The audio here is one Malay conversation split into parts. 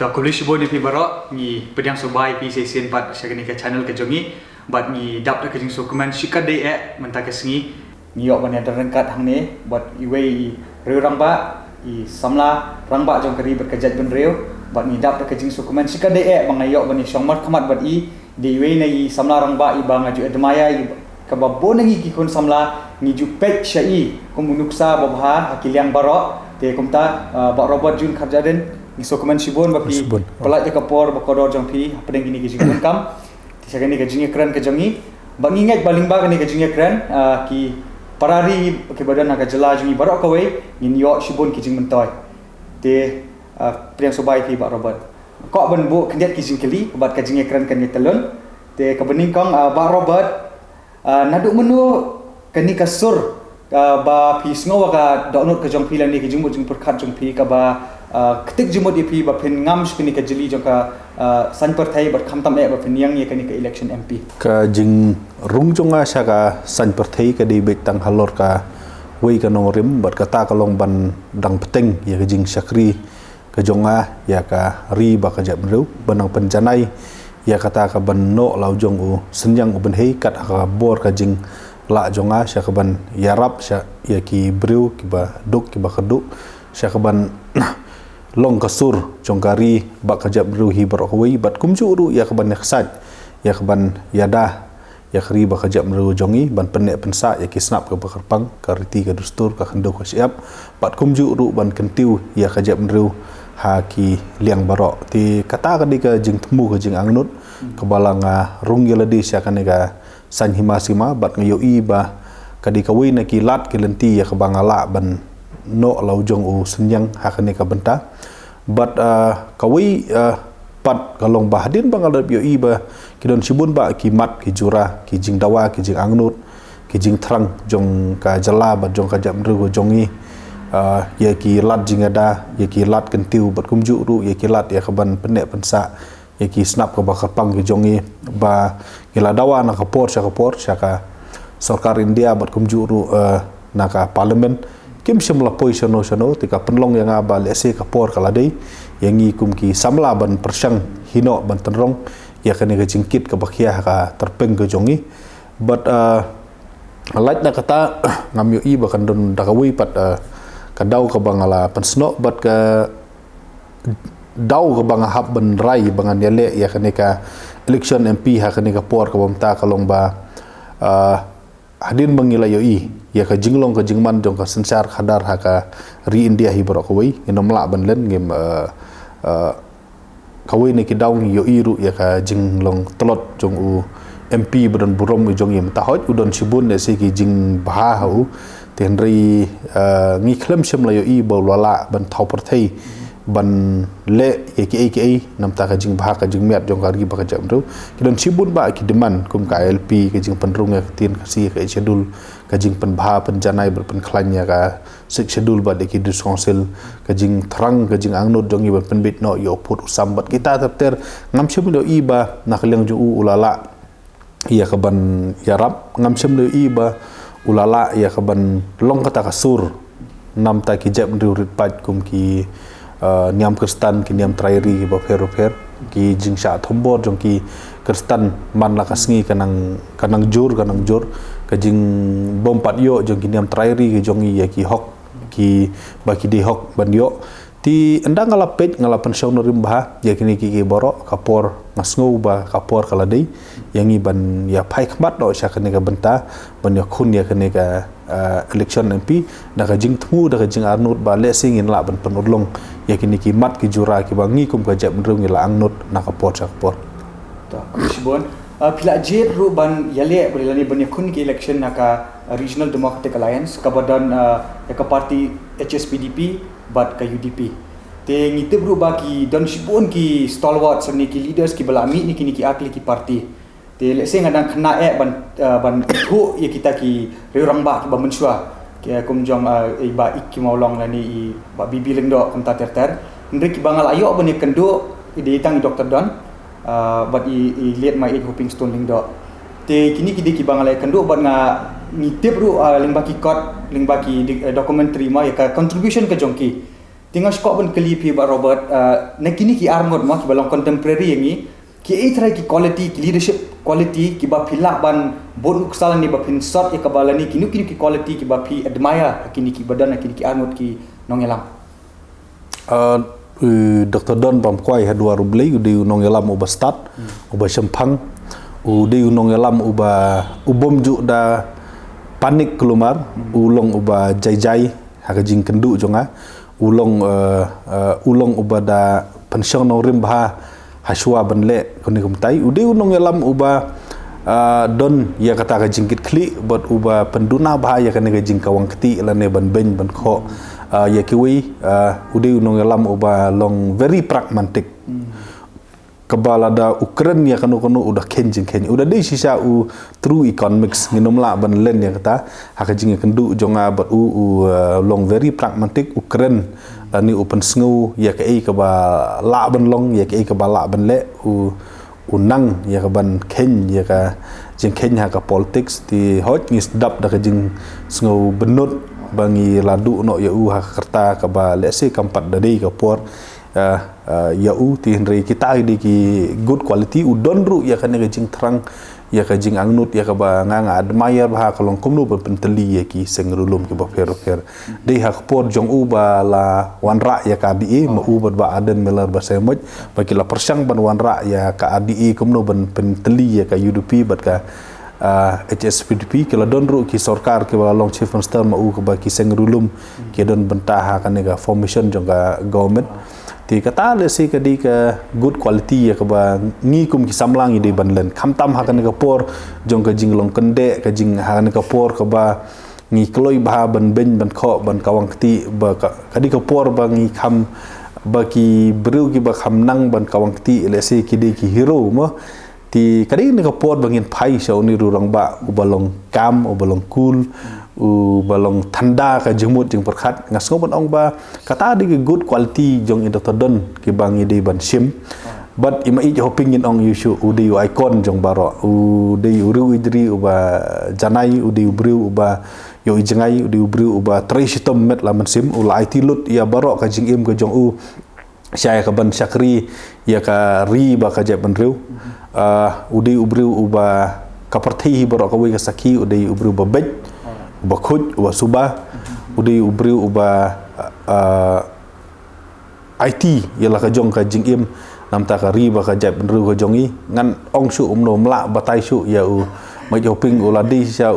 to publish bo ni pi baro ni pedang sobai pi season 4 syakani ka channel ka jongi bat ni dap ka jing dokumen sikat de menta ka singi ni yok ban ada rengkat hang ne bat iwei reu rangba I samla rangba jong kari berkejat ben reu bat ni dap ka jing dokumen sikat de bang yok ban ni songmat khamat bat I de iwei na I samla rangba I bang aju admaya I ka babon ngi ki kon samla ni ju pek syai komunuksa babha hakiliang baro te kumta ba Robert Jun Kharjaden ni dokumen sibon bapi pelat je kapor bakodor jong pi pedeng gini ke jing kam ti sakani ke jing kran ke jongi bang ingat baling ba ni ke jing kran ki parari ke badan ka jela jungi barok kawe ni yo sibon ki jing mentoy te priang sobai pi ba Robert kok ben bu kendet ki jing keli bat ke jing kran kan ni telon te ke bening kong ba Robert naduk menu kani kasur ba pi sngo ka donut ke jong pi lan ni ke jing jing perkhat jong pi ka ba ketik jumut ipi ba pin ngam skini ka jeli jongka san partai bat khamtam ba piniang ye kani ka election MP ka jing rung jonga saka san partai ka di betang halor ka wei ka nongrim bat kata ka long ban dang peteng ye ka jing sakri ka jonga ya ka ri ba ka jamru banang penjanai ya kata ka ban no lau jong u senyang u ben hei kat ka bor ka jing la jonga saka ban yarap sya ya ki breu ki ba duk ki ba khadu saka ban long kasur jongkari bak kajab ruhi berhui bat kumju ru ya keban neksat ya keban yada ya khri bak kajab ru jongi ban penek pensa ya kisnap ke bakarpang kariti ke dustur ka khendu ka siap bat kumju ru ban kentiu ya kajab ru ha ki liang barok ti kata ka di ka jing temu ka jing angnut kebalang rung yeladi sia kan ka san himasima bat ngayoi ba kadi kawi na ki lat ki lenti ya kebangala ban no lau jong u senyang hakane ka benta but kawi pat kalong bahdin bangal yo iba kidon sibun ba ki mat ki jura ki jing dawa ki jing angnut ki jing trang jong ka jala bat jong ka jam ru jongi ya ki lat jing ada ya ki lat kentiu bat kumju ru ya ki lat ya kaban penek pensa ya ki snap ka bakar pang ki jongi ba kila dawa na kapor syaka sarkar India bat kumju ru na ka parlimen kim semla poisono tika penlong yang aba lese kapor kaladei yang ikum ki samla ban persang hino ban tenrong ya kene ke jingkit ke bakhia ka terpeng ke jongi but light na kata ngamyo I bakan don dakawi pat kadau ke bangala pensno but ke dau ke bang hab ban rai bangan yale ya kene ka election MP ha kene ka por ka bomta kalong ba hadin bangila yoi ya ka jinglong ka jingman jong ka sensar khadar ha ka ri India hi borok wei nginom la ban len ngim kawai ni ki daung yo iru ya ka jinglong telot jong u MP badan burom jong yem ta hoj udon sibun ne se ki jing bah hu ten ri ngi klem sem la yo I bo lala ban thau parthai ban le AKA nam ta ka jing bah ka jing met jong ka ri ba ka jam ru kidon sibun ba ki deman kum ka LP ka jing penrung ya tin ka si ka schedule ka jing penbha penjanai berpen klanya ka schedule ba de ki dus council ka jing thrang ka jing angnut jong i berpen bit no yo put sambat kita tapter ngam sem do I ba na kaliang ju ulala ya ka ban yarap ngam sem do I ba ulala ya ka ban long kata kasur nam ta ki jab rit pat kum ki niam Kristan ki niam trairi ki ba fer ki jing sha thombor jong ki Kristan man la kasngi kanang jur ka jing bom pat yo jong ki niam trairi ki jong ya ki hok ki ba ki di hok ban yo ti enda ngala pej ngala pensiun rimba ya kini ki borok kapor ngasngu ba kapor kaladei yang ban ya pai khmat do sha kene ka benta ban ya khun ya kene ka election MP da ka jing tmu da ka jing arnut ba le singin la ban penudlong ya kini ki mat ki jura ki bangi kum ka jap ndrung la angnut na kapor cha kapor ta kusbon pila jer ru ban yale bolani ban khun ki election na ka Regional Democratic Alliance ka badan ya ka parti HSPDP bat ka UDP te ngite bru ba ki don sibon ki stalwart seni ki leaders ki balami ni ki akli ki parti te le sing adang kena ban thu ye kita ki reurang ba ki ba mensua ki kum jong ba ik ki maulong lani I ba bibi leng do kum ta ter ndri ki bangal ayo ban ye kendo ide tang Dr. Don but I liat my age hoping stone leng do te kini ki bangal kendo ban nga ngite bru leng ba ki kot leng ba ki documentary ma ya ka contribution ka jongki tinggal skop pun keli pi ba Robert na kini ki arngot ma ki balong contemporary yang ni ki ai try ki quality ki leadership quality ki ba phila ban bon kusala ni ba pin shot ka bala ni kini ki quality ki ba phi admire kini ki badan kini ki arngot ki nongelam Dr. Don pamkwai hadua rublei udi nongelam uba start uba sempang udi nongelam uba ubom ju da panik kelumar ulong uba jai hakajing kendu jonga ulong uba da pensiong norim bah haswa banle kuni kumtai udi nongelam uba don ya kata kajing kit kli buat uba penduna bah ya kana kajing kawang keti lane ban ben ban kho ya kiwi udi nongelam uba long very pragmatic kebal ada Ukraine ya kanu udah kenjing udah dei sisa true economics nginom la ban len ya kata hakajing kendu jonga bat long very pragmatic Ukraine ni open sngu ya kai ka ba la ban long ya kai ka ba la ban le unang ya ka ban ken ya ka jing ken ha ka politics ti hot ngis dap da ka jing sngu benut bangi ladu no ya ha kerta ka ba lese kampat da dei ka por ya ti henry kita di ki good quality udon ru ya kan jing terang ya ka jing angnut ya ka ba nga admire ba kalong kumnu ba penteli ya ki sengrulum ki ba fer dei ha por jong u ba la wanra ya ka di ma u ba aden melar ba semoj ba ki la persang ban wanra ya ka adi kumnu ban penteli ya ka UDP bat ka HSPDP kala don ru ki sarkar ki ba long chief minister ma u ka ba ki sengrulum ki don bentah kan ga formation jong ka government ti kata le si kadi ka good quality ya ka ba ngi kum ki samlang ide banlen khamtam ha kan ka por jong ka jinglong kende ka jing ha kan ka por ka ba ngi kloi ba ban ben ban kho ban kawang ti ba kadi ka por ba ngi kham ba ki bru ki ba kham nang ban kawang ti le si ki de ki hero mo ti kadi ni ka por bangin phai sho ni rurang ba ubalong kam ubalong cool balong thanda ka jemut jing perkhat ngasngo ban ong ba kata di good quality jong Dr. Don ki bang ide ban sim but ima i hoping in ong issue udi icon jong baro udi uru idri uba janai udi ubru uba yo ijengai udi ubru uba trisitom met la sim ula IT lut ya baro ka jing im ka jong saya ka ban syakri ya ka ri ba ka jeb ban riu udi ubru uba kaparthi baro ka wi ka saki udi ubru ba bej bakut uba subah udi ubri uba IT ialah ka jong ka jing im nam ta ka ri ba ka jab ru ka jongi ngan ong su umno mla batai su ya mai hoping uladi sha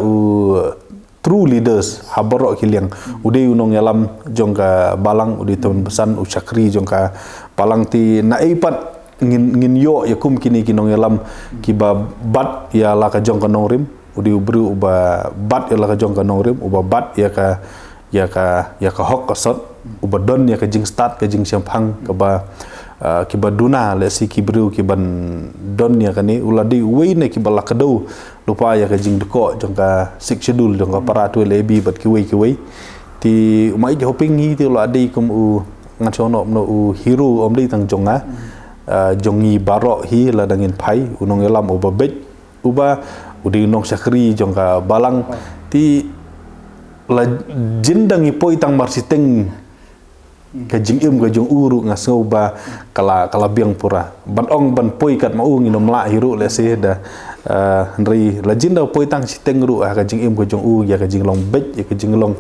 true leaders habaro kiliang udi unong yalam jong ka balang udi ton pesan usakri jong ka palang ti naipat ngin yo yakum kini kinong yalam kiba bat ya la ka jong ka nongrim udi ubri uba bat ya la ka jong ka nongrim uba bat ya ka hok ka sot uba don ya ka jing start ka jing sempang ka ba kiba duna le si kibru kiban don ya kani uladi we ne kiba la ka do lupa ya ka jing deko jong ka sik schedule jong ka para tu lebi bat ki we ti mai hoping hi ti uladi kum ngan chono no hero om dei tang jonga jongi baro hi la dangin pai unong elam uba bet uba udi nong syakri jong ka balang ti la jindang ipoi tang marsiteng ka jing im ka jong uru ngasau ba kala biang pura ban ong ban poi kat mau nginom la hiru le se da henry la jinda poi tang siteng ru ka jing im ka jong u ya ka jing long bet ya ka jing long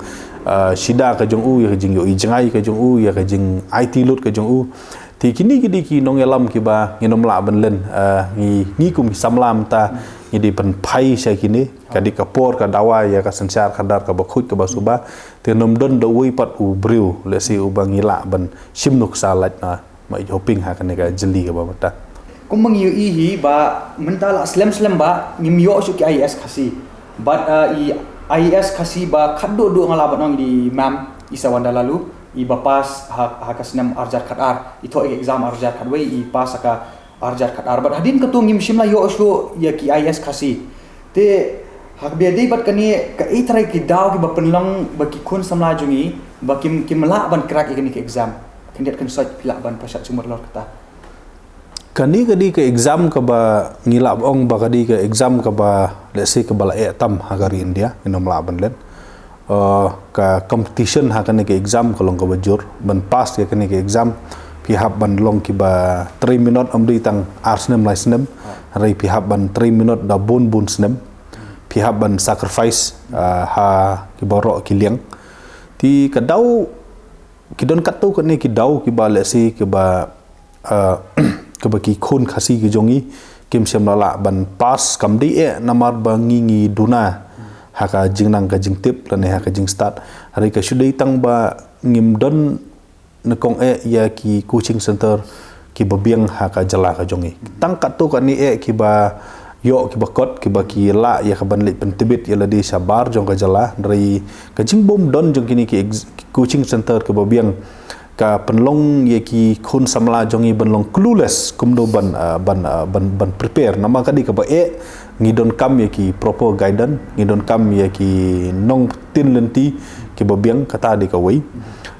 shida ka jong u ya ka jing yo ijangai ka jong u ya ka jing IT lut ka jong u ti kini ki nong elam ki ba nginom la ban len ngi kum ki samlam ta ngi pen pai sya kini kadi kapor ka dawa ya ka sensar kadar ka bakhut ka basuba ti nom don do wi pat u briu le si u bang ila ban simnuk salat na mai hoping ha kan ka jeli ka ba mata kum mang yu i hi ba mentala slam ba ngim yo su ki IS khasi but IS khasi ba khaddo do ngala nong di mam isa wanda lalu i bapas hakasnam arjar khatar itu exam arjar khatwe i pas ka arjar khatar but hadin ka tu ngim shimla yo su ya ki IS khasi te hak be dei bat kani ka i trai ki daw ki ba penlong ba ki kun samla jungi ba kim mala ban crack ikani ki exam kandidat kan sot pila ban pasat sumur lor kata kani kadi ke exam ka ba ngilap ong ba kadi ke exam ka ba let's say ka bala tam hagari India inom la ban len ka competition hakan ke exam kolong ka bajur ban pass ke kene ke exam pihak ban long ki ba 3 minute amri tang arsenem licenem rai pihak ban 3 minute da bun senem pihak ban sacrifice ha ki borok ki liang ti kadau ki don katu kan ni ki dau ki ba lesi ki ba ke ba ki khun khasi ki jongi kim sem lala ban pass kam di namar ba ngi duna haka jingnang ka jingtip lan haka jing start hari ka shudai tang ba ngim don nekong ya ki coaching center ki babiang haka jala ka jongi tang katu kan ni ki ba yo ki ba kot ki ba ki la ya ka ban lit pentibit ya ladi sabar jong ka jala dari ka jing bom don jong kini ki coaching center ke babiang ka penlong ye ki khun samla jongi banlong clueless kumdo ban prepare nama kadi ka ba ngidon kam ye ki proper guidance ngidon kam ye ki nong tin lenti ki babiang kata di ka wei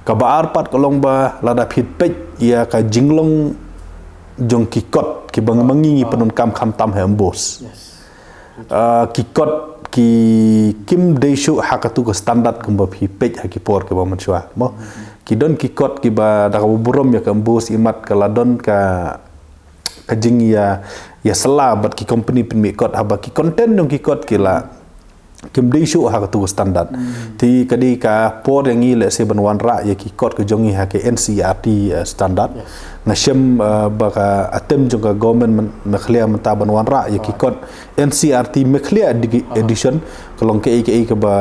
ka ba arpat kolong ba lada phit pej ya ka jinglong jong ki kot ki bang mangi penon kam kham tam hem bos ki kot ki kim deishu hakatu ka standard kum ba phi pej ha ki por ke ba man chwa mo ki don ki kot ki ba da ka burom ya ka bos imat ka ladon ka jing ya sela bat ki company pin mi kot aba ki content dong ki kot ki la kim deishu ha ka tu standard ti kadi ka por yang ile se ban wan ra ya ki kot ke jongi ha ke NCRT standard ngasem ba ka atem jong ka government mekhlia menta ban wan ra ya ki kot NCRT mekhlia edition kalong ke ke ba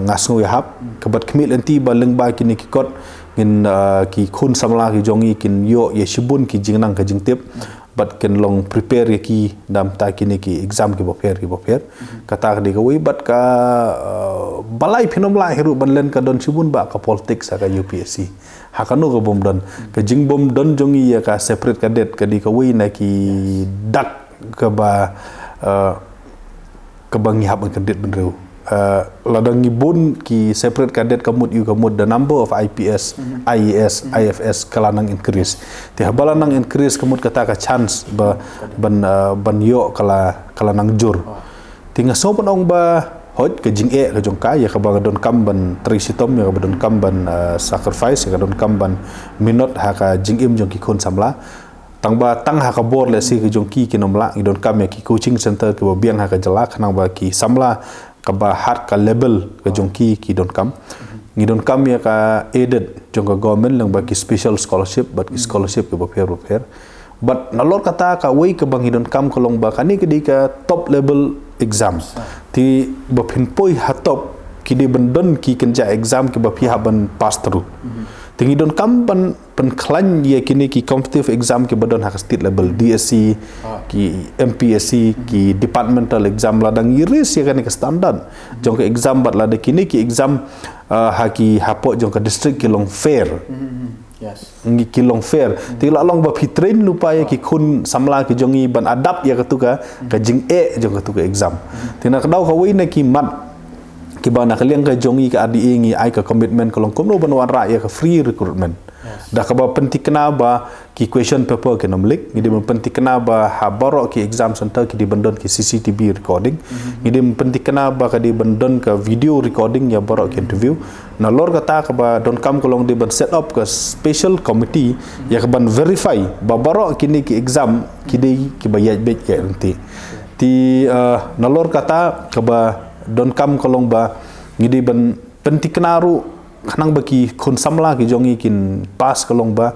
ngasngu ya hab ke bat khmil enti ba leng ba ki ni ki kot ngin ki khun samla ki jongi kin yo ye shibun ki jingnang ka jingtip but ken long prepare ye ki dam ta kini ki exam ki bofer kata di kawai but ka balai phenomla heru banlen ka don sibun ba ka politics ka UPSC hakanu ka bom don ka jing bom don jongi ya ka separate cadet ka di kawai na ki dak ka ba ka bangi hab cadet benreu ladang ngibun ki separate cadet kamut the number of IPS IES IFS kalanang increase ti habalanang increase kamut kata ka chance ban yo kalanang jur tinga sopan ong ba hoj ke jing ka jong ka ya ka ba don kam ban trisitom ya ka don kam ban sacrifice ya ka don kam ban minute ha ka jing im jong ki khon samla tang ha ka bor le si ke jong ki kinomla idon kam ya ki coaching center ke ba biang ha ka jala khanang ba ki samla ka ba hat ka level ka jongki ki don kam ngidon kam ya ka aided jong ka government lang ba ki special scholarship but ki scholarship ke ba fair but nalor kata ka wei ka bang hidon kam kolong ba kani ke di ka top level exams ti ba phin poi hatop ki di bendon ki kenja exam ki ba phi ban pass through tingi don kam pan klan ye kini ki competitive exam ki badon hak state level DSC ki MPSC ki departmental exam ladang iris ya kan ke standard jong ke exam bat lada kini ki exam haki hapo jong ke district ki long fair ngi ki long fair ti la long ba fitrain lupa ya ki kun samla ki jongi ban adap ya ketuka ka jing jong ketuka exam tina kadau ka wei na ki mat ki ba nak liang ka jongi ka adi ngi ai ka commitment kolong komno banwan ra ya ka free recruitment dah ka ba penting kena ba ki question paper ke nomlik ngidi penting kena ba ha baro ki exam center ki di bendon ki CCTV recording ngidi penting kena ba ka di bendon ka video recording ya baro ki interview na lor kata ka ba don kam kolong di ban set up ka special committee ya ka ban verify ba baro kini ki exam ki di ki ba yaj bet ya nanti ti na lor kata ka ba don kam kolong ba ngidi ban penting kenaru kanang baki kun samla ki jongi kin pas kolong ba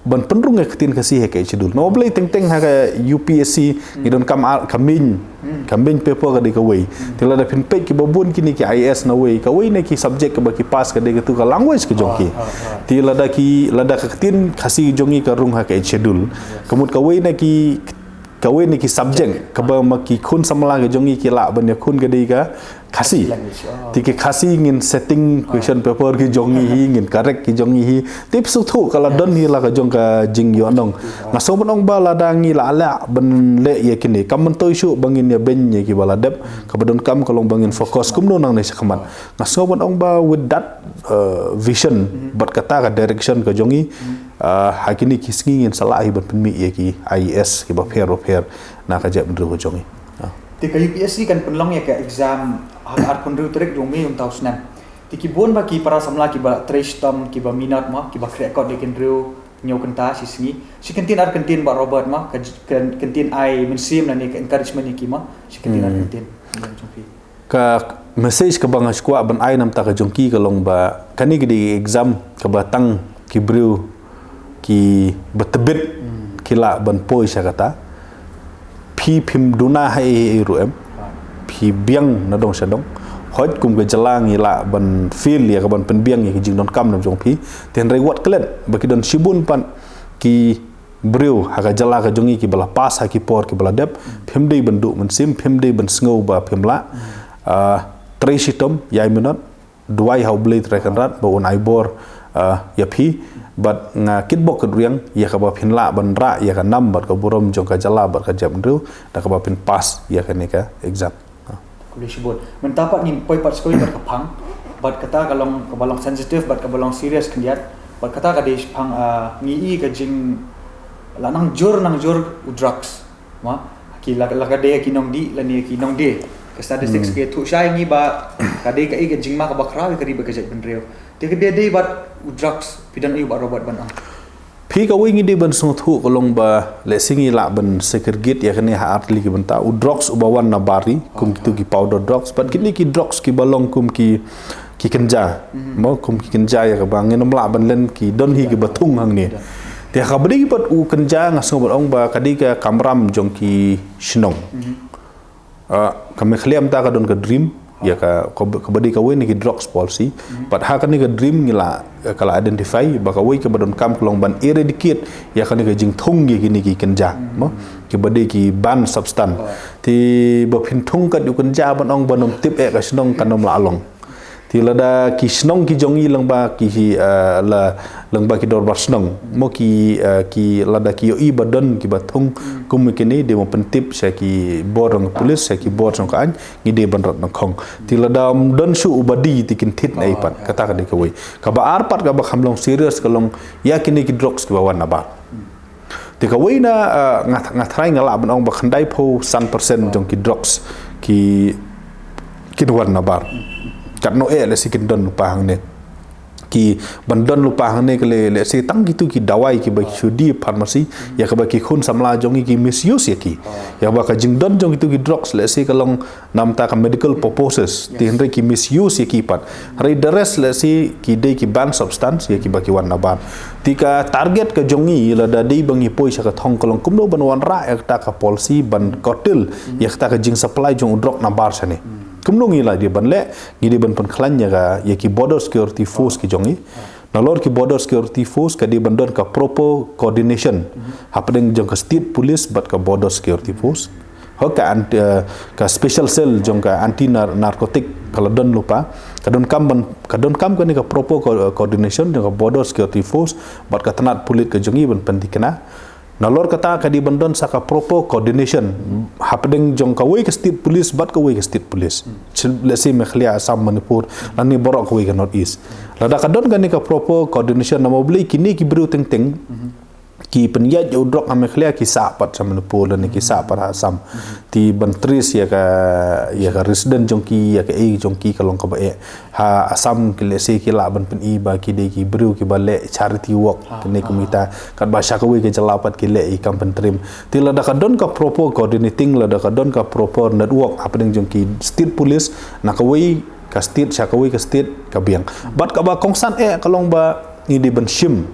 ban penrung ke tin kasih ke schedule no boleh teng ha UPSC ngidon kam kambing paper ka de ka wei tila da pin pe ki babun kini ki IS na wei ka wei na ki subject ka baki pas ka de tu ka language ke jongi tila da ka tin kasih jongi ka rung ha ke schedule kemut ka wei na ki kawin ni ki subject ka ba maki kun samla ke jongi ki la ban ya kun ke dei ka khasi ti ki khasi ngin setting question paper ki jongi hi ngin correct ki jongi hi tip su thu kala don hi la ka jong ka jing yo nong na so bon ba la dangi la ala ban le ye kini kam man toy shu bangin ya ben ye ki bala dep ka badon kam kolong bangin focus kum no nang ne sakman na so bon ba with that vision but kata ka direction ka jongi hakini kisngi ngin salah hi ban penmi ye ki IES ki ba fair na ka jap ndru jongi ti ka UPSC kan penlong ya ka exam har pun ru trek jongi 1000 Tiki bon ba ki para samla ki ba trace tam ki ba minat ma ki ba record de kendru nyau kenta si kentin ar kentin ba Robert ma kentin ai mensim na ni encouragement ni ki ma si kentin ar kentin ka message ka bang skwa ban ai nam ta ka jongki ka long ba kani gidi exam ka batang ki bru ki betebit kila ban poi sa kata phi phim duna hai ru em phi biang na dong sa dong hoj kum ke jelang ila ban feel ya ka ban pen biang ya ki jing don kam nam jong phi ten rei wat klen ba ki don shibun pan ki bru ha ka jala ka jongi ki bala pas ha ki por ki bala dep phim dei ban du man sim phim dei ban sngo ba phim la tresitom yai minot duai hau blade rekan rat ba on ai bor ya phi but nga kitbok riang ya ka ba phin la ban ra ya ka nam bat ka burom jong ka jala bat ka jam ru da ka ba phin pass ya ka ni ka exam kuliah shibun mentapat ni poi pat skoi bat ka phang bat kata kalong ka balong sensitive bat ka balong serious kendiat bat kata ka de phang ngi ka jing lanang jur drugs ma ki la ka de ki nong di la ni ki nong de ka statistics ke tu shai ngi ba ka de ka i ka jing ma ka bakra ka ri ba ka jek ben reu te ke de bat drugs pidan iu ba robot ban phi ka wingi di ban sung thu ko long ba le singi la ban segregate ya kani ha artli ki banta u drugs u bawan na bari kum kitu ki powder drugs but kini ki drugs ki balong kum ki kenja mo kum ki kenja ya ka bang ngenom la ban len ki don hi ki batung hang ni te ka bri pat u kenja ngasong ba ong ba kadi ka kamram jong ki shnong kami khliam ta ka don ka dream ya ka badi ka wen ki drugs policy but ha kan ni ka dream ngila kala identify ba ka wen ka badon kam klong ban eradicate ya kan ni ka jing thong gi ni ki kenja mo ki badi ki ban substance ti ba phin thong ka du kenja ban ong banom tip e ka snong kanom la along ti lada ki snong ki jongi lang ba ki la lang ba ki dor ba snong mo ki lada ki yo i badon ki ba thong kum ki ni de mo pentip sa ki borong police sa ki bor song ka an ngi de ban rat na khong ti lada don su ubadi ti kin thit nai pat kata ka de ka wei ka ba ar pat ka ba khamlong serious ka long ya ki ni ki drugs ki ba wan na ba ti ka wei na ngathrai ngala ban ong ba khandai pho 100% jong ki drugs ki wan na bar kat no le sikin don lupa hang ne ki bandon lupa hang ne le se tang gitu ki dawai ki ba sudi pharmacy ya ka ba ki khun samla jongi ki misuse ya ki ya ba ka jing don jong itu ki drugs le se kalong nam ta ka medical purposes ti henry ki misuse ya ki pat hari the rest le se ki de ki ban substance ya ki ba ki wan na ban ti ka target ka jongi la da dei bangi poi sa ka thong kalong kum no ban wan ra ya ta ka policy ban kotil ya ta ka jing supply jong drug na bar sa ne kumnong ila dia ban le ngidi ban pen khlanya ga ye ki border security force ki jongi nalor ki border security force ka di bandon ka proper coordination happening jong ka state police but ka border security force ka special cell jong ka anti narcotic kala don lupa kadon kam ka ni ka proper coordination jong ka border security force but ka tanat police ka jongi ban pentikena nalor kata ka di bandon saka proper coordination happening jong ka wei ka state police but ka wei ka state police let's say mekhlia asam manipur lani borok ka wei ka north east lada ka don ka ni ka proper coordination na mobli kini ki bru teng teng ki penyat jo drok ame khlia ki sa pat sam manipur lani ki sa par asam ti bantris ya ka resident jong ki ya ka e jong ki ka long ka ba e ha asam ki let's say ki la ban pen i ba ki de ki bru ki ba le charity work kini komita kat ba sha ka wei ke jalapat ki le i kampen trim ti lada ka don ka proper coordinating lada ka don ka proper network happening jong ki state police na ka wei ka state sha ka wei ka state ka biang bat ka ba kongsan e ka long ba ni di ban shim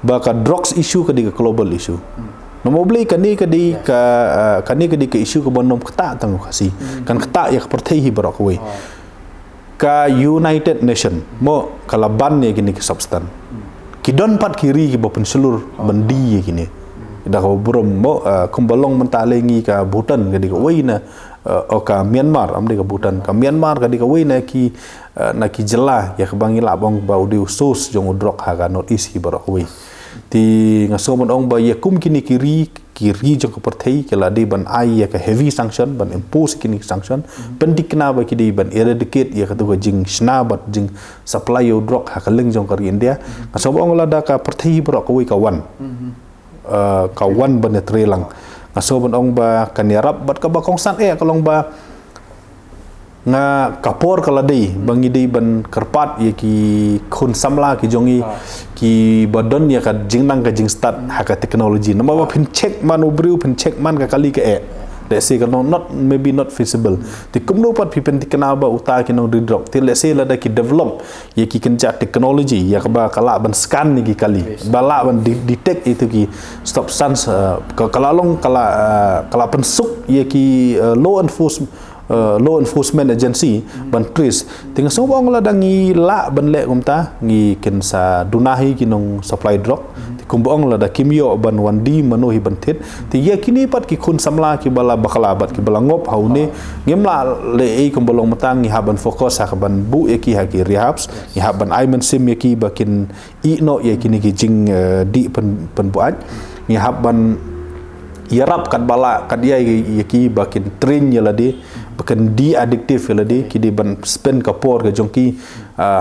ba ka drugs issue ka di ka global issue no mobli kani ka di ka issue ka bonom kata tang kasi kan kata ya ka perthei hi barok wei ka United Nation mo kalaban ne gini ki substan ki don pat kiri ki bopen selur bandi ye gini da ka burom mo kumbalong mentalengi ka Bhutan ka di ka wei na o ka Myanmar amde ka Bhutan ka Myanmar ka di ka wei na ki jela ya ka bangi la bong ba udi sos jong drok ha ka not east ki barok wei ti ngasomon ong ba ya kum kini kiri jong ka perthei kala de ban ai ya ka heavy sanction ban impose kini sanction pendikna ba ki de ban eradicate ya ka tu ka jing sna bat jing supply yo drok ha ka leng jong ka India ngasom ong la da ka perthei barok wei ka wan ban trelang ngasobon ong ba kanyarap bat ka ba kongsan kalong ba nga kapor kala dei bangi dei ban kerpat ye ki khun samla ki jongi ki badon ya ka jingnang ka jing start haka teknologi nama ba phin check man ubriu phin check man ka kali ka let's say kalau not maybe not feasible ti kumno pat pipen ti kana ba uta ki no drop ti let's say la da ki develop ye ki kenca teknologi ya ka ba kala ban scan ni ki kali bala ban detect itu ki stop sans kala long kala pensuk ye ki law enforcement agency ban trace tinga sobong la dangi la ban le kumta ngi ken sa dunahi kinong supply drug ti kumbong la da kimyo ban wandi manohi ban tet ti ye kini pat ki khun samla ki bala bakalabat ki bala ngop haune ngemla le ei kumbolong matang ngi haban fokus ha ban bu ye ki ha ki rehabs ngi haban aiman sim ye ki bakin i no ye kini ki jing di pen buat ngi haban yarap kat bala kat dia ki bakin train ya ladi bakin di addictive ya ladi ki di ban spend kapor ke jongki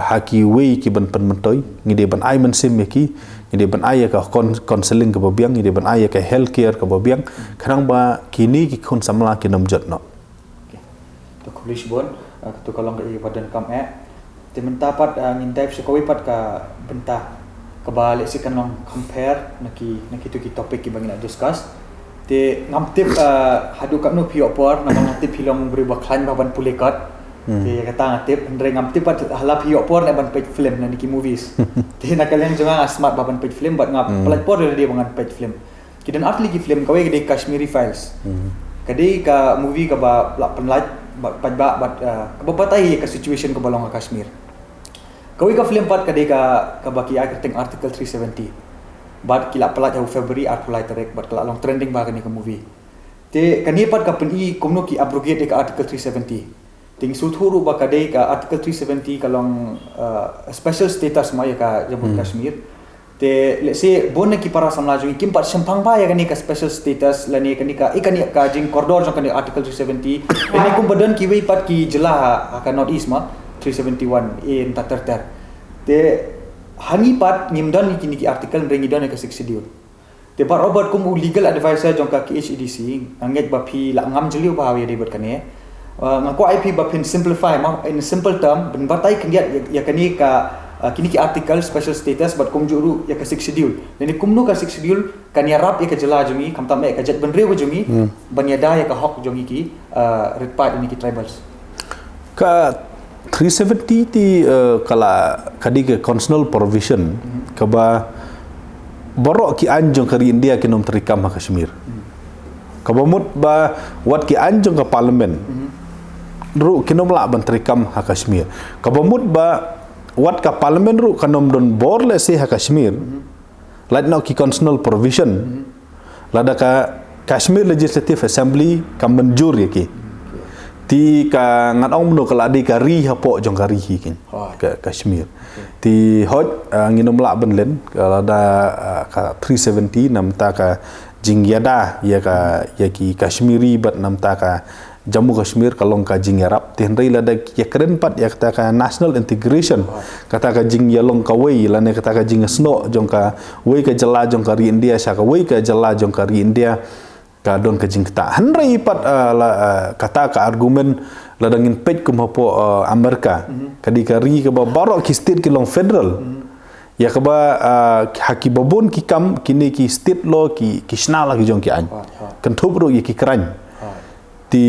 haki way ki ban pen mentoi ngi di ban ai men sim ki ngi di ban ai ka counseling ke babiang ngi di ban ai ka healthcare ke babiang kharang ba kini ki khun samla ki nam jot no to kulish bon to kalong ke badan kam te menta pat ngindai psikowi pat ka benta kabalik si kan long compare naki tu ki topik ki bangina discuss te ngamtip hadu kat no pio por na ngamtip hilong beri baklan baban pulekat te kata ngamtip andre ngamtip pat hala pio por na ban page film na niki movies te na kalian jangan smart baban page film bat ngap pelat por dia bangan page film kidan atli ki film kawai gede Kashmiri Files kade ka movie ka ba penlat bat bat ka batai ka situation ka balong ka Kashmir kawai ka film pat kade ka baki article 370 bat kila pelat jauh Februari article terek bat kala long trending ba kani ke movie te kani pat ka peni komno ki abrogate ka article 370 ting suthuru ba kadai ka article 370 kalong special status ma ya ka Jammu Kashmir te let's say bon ki para samla jo kim pat sempang ba ya kani ka special status lani kani ka jing koridor jo kani article 370 ini kum badan ki wei pat ki jelah ka north east ma 371 in tatar te hani pat ngimdan kini ki artikel rengi don ka 6 schedule te par Robert kum legal advisor jongka ki HEDC anget ba phi la ngam jeliu ba ya ribet kane ngako IP ba phin simplify ma in simple term ben batai kendiat ya kani ka kini ki article special status bat kum juru ya ka 6 schedule dan kum no ka 6 schedule kan ya rap ya ka jela jungi kamta me ka jet ben rew jungi ban ya da ya ka hok jungi ki red part ini ki tribals ka 370 ti kala kadi ke constitutional provision kaba borok ki anjong kari India ki nom terikam Kashmir kaba mut ba wat ki anjong ka parliament ru ki nom la ban terikam Kashmir kaba mut ba wat ka parliament ru kanom don bor le se Kashmir lad no ki constitutional provision lada ka Kashmir Legislative Assembly kam menjur ya ki ti ka ngat ong no kala di ka ri hapo jong ka ri kin ka Kashmir ti hoj nginom la ben len kala da ka 370 nam ta ka jingyada ya ki Kashmiri bat nam ta ka Jammu Kashmir kalong ka jing yarap ti hendai la da ya keren pat ya kata ka national integration kata ka jing yalong ka wei la ne kata ka jing sno jong ka wei ka jela jong ka ri India sha ka wei ka jela jong ka ri India ka don ka jing ta hanrai pat kata ka argumen ladangin pej kum hapo Amerika kadi ka ri ka ba barok ki state ki long federal ya ka ba haki babon ki kam kini ki state law ki snal ki jong ki an kan thobro ye ki kran ti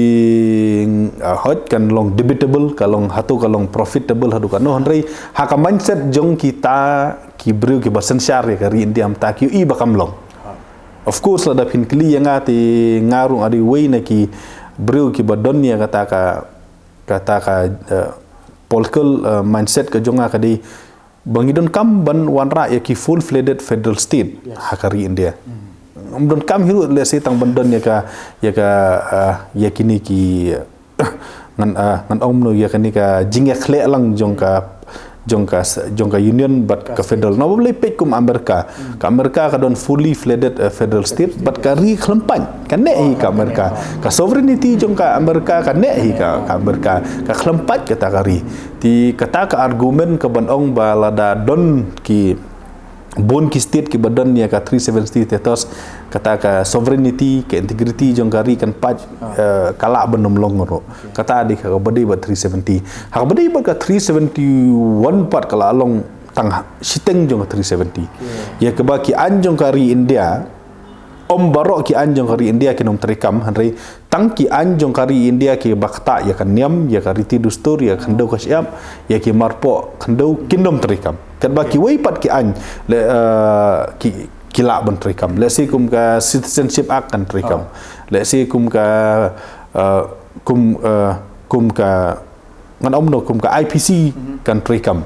hot kan long debatable ka long hatu ka long profitable hadu kan no hanrai haka mindset jong kita ki bru ki basen syar ka ri India am ta ki i bakam long of course la da pin kli yang ati ngarung adi wei na ki breu ki badonia kata ka political mindset ka jonga ka di bangidon kam ban wanra ya ki full fledged federal state hakari India don kam hiru le se tang bandon ya kini ki ngan om no ya kini ka jingya khle lang jongka union but ka federal no boleh pek kum Amerika ka Amerika ka don fully fledged federal state but ka ri khlempan kan ne hi ka Amerika ka sovereignty jongka Amerika kan ne hi ka Amerika ka khlempat kata kari ti kata ka argument ka ban ong balada don ki bon ki state ki badan ya ka 370 tetos kata ka sovereignty ke integrity jong kari kan paj kala benom longro kata di ka bade ba 370 ha bade ba ka 371 pat kala long tang siteng jong 370 ya ke ba ki anjong kari India om barok ki anjong kari India ki nom terikam hanrei tang ki anjong kari India ki bakta ya kan niam ya ka riti dustur ya khandau ka siap ya ki marpo khandau kinom terikam kan ba ki wei pat ki an le kila ban terikam le si kum ka citizenship act kan terikam le si kum ka kum ka ngan om no kum ka IPC kan terikam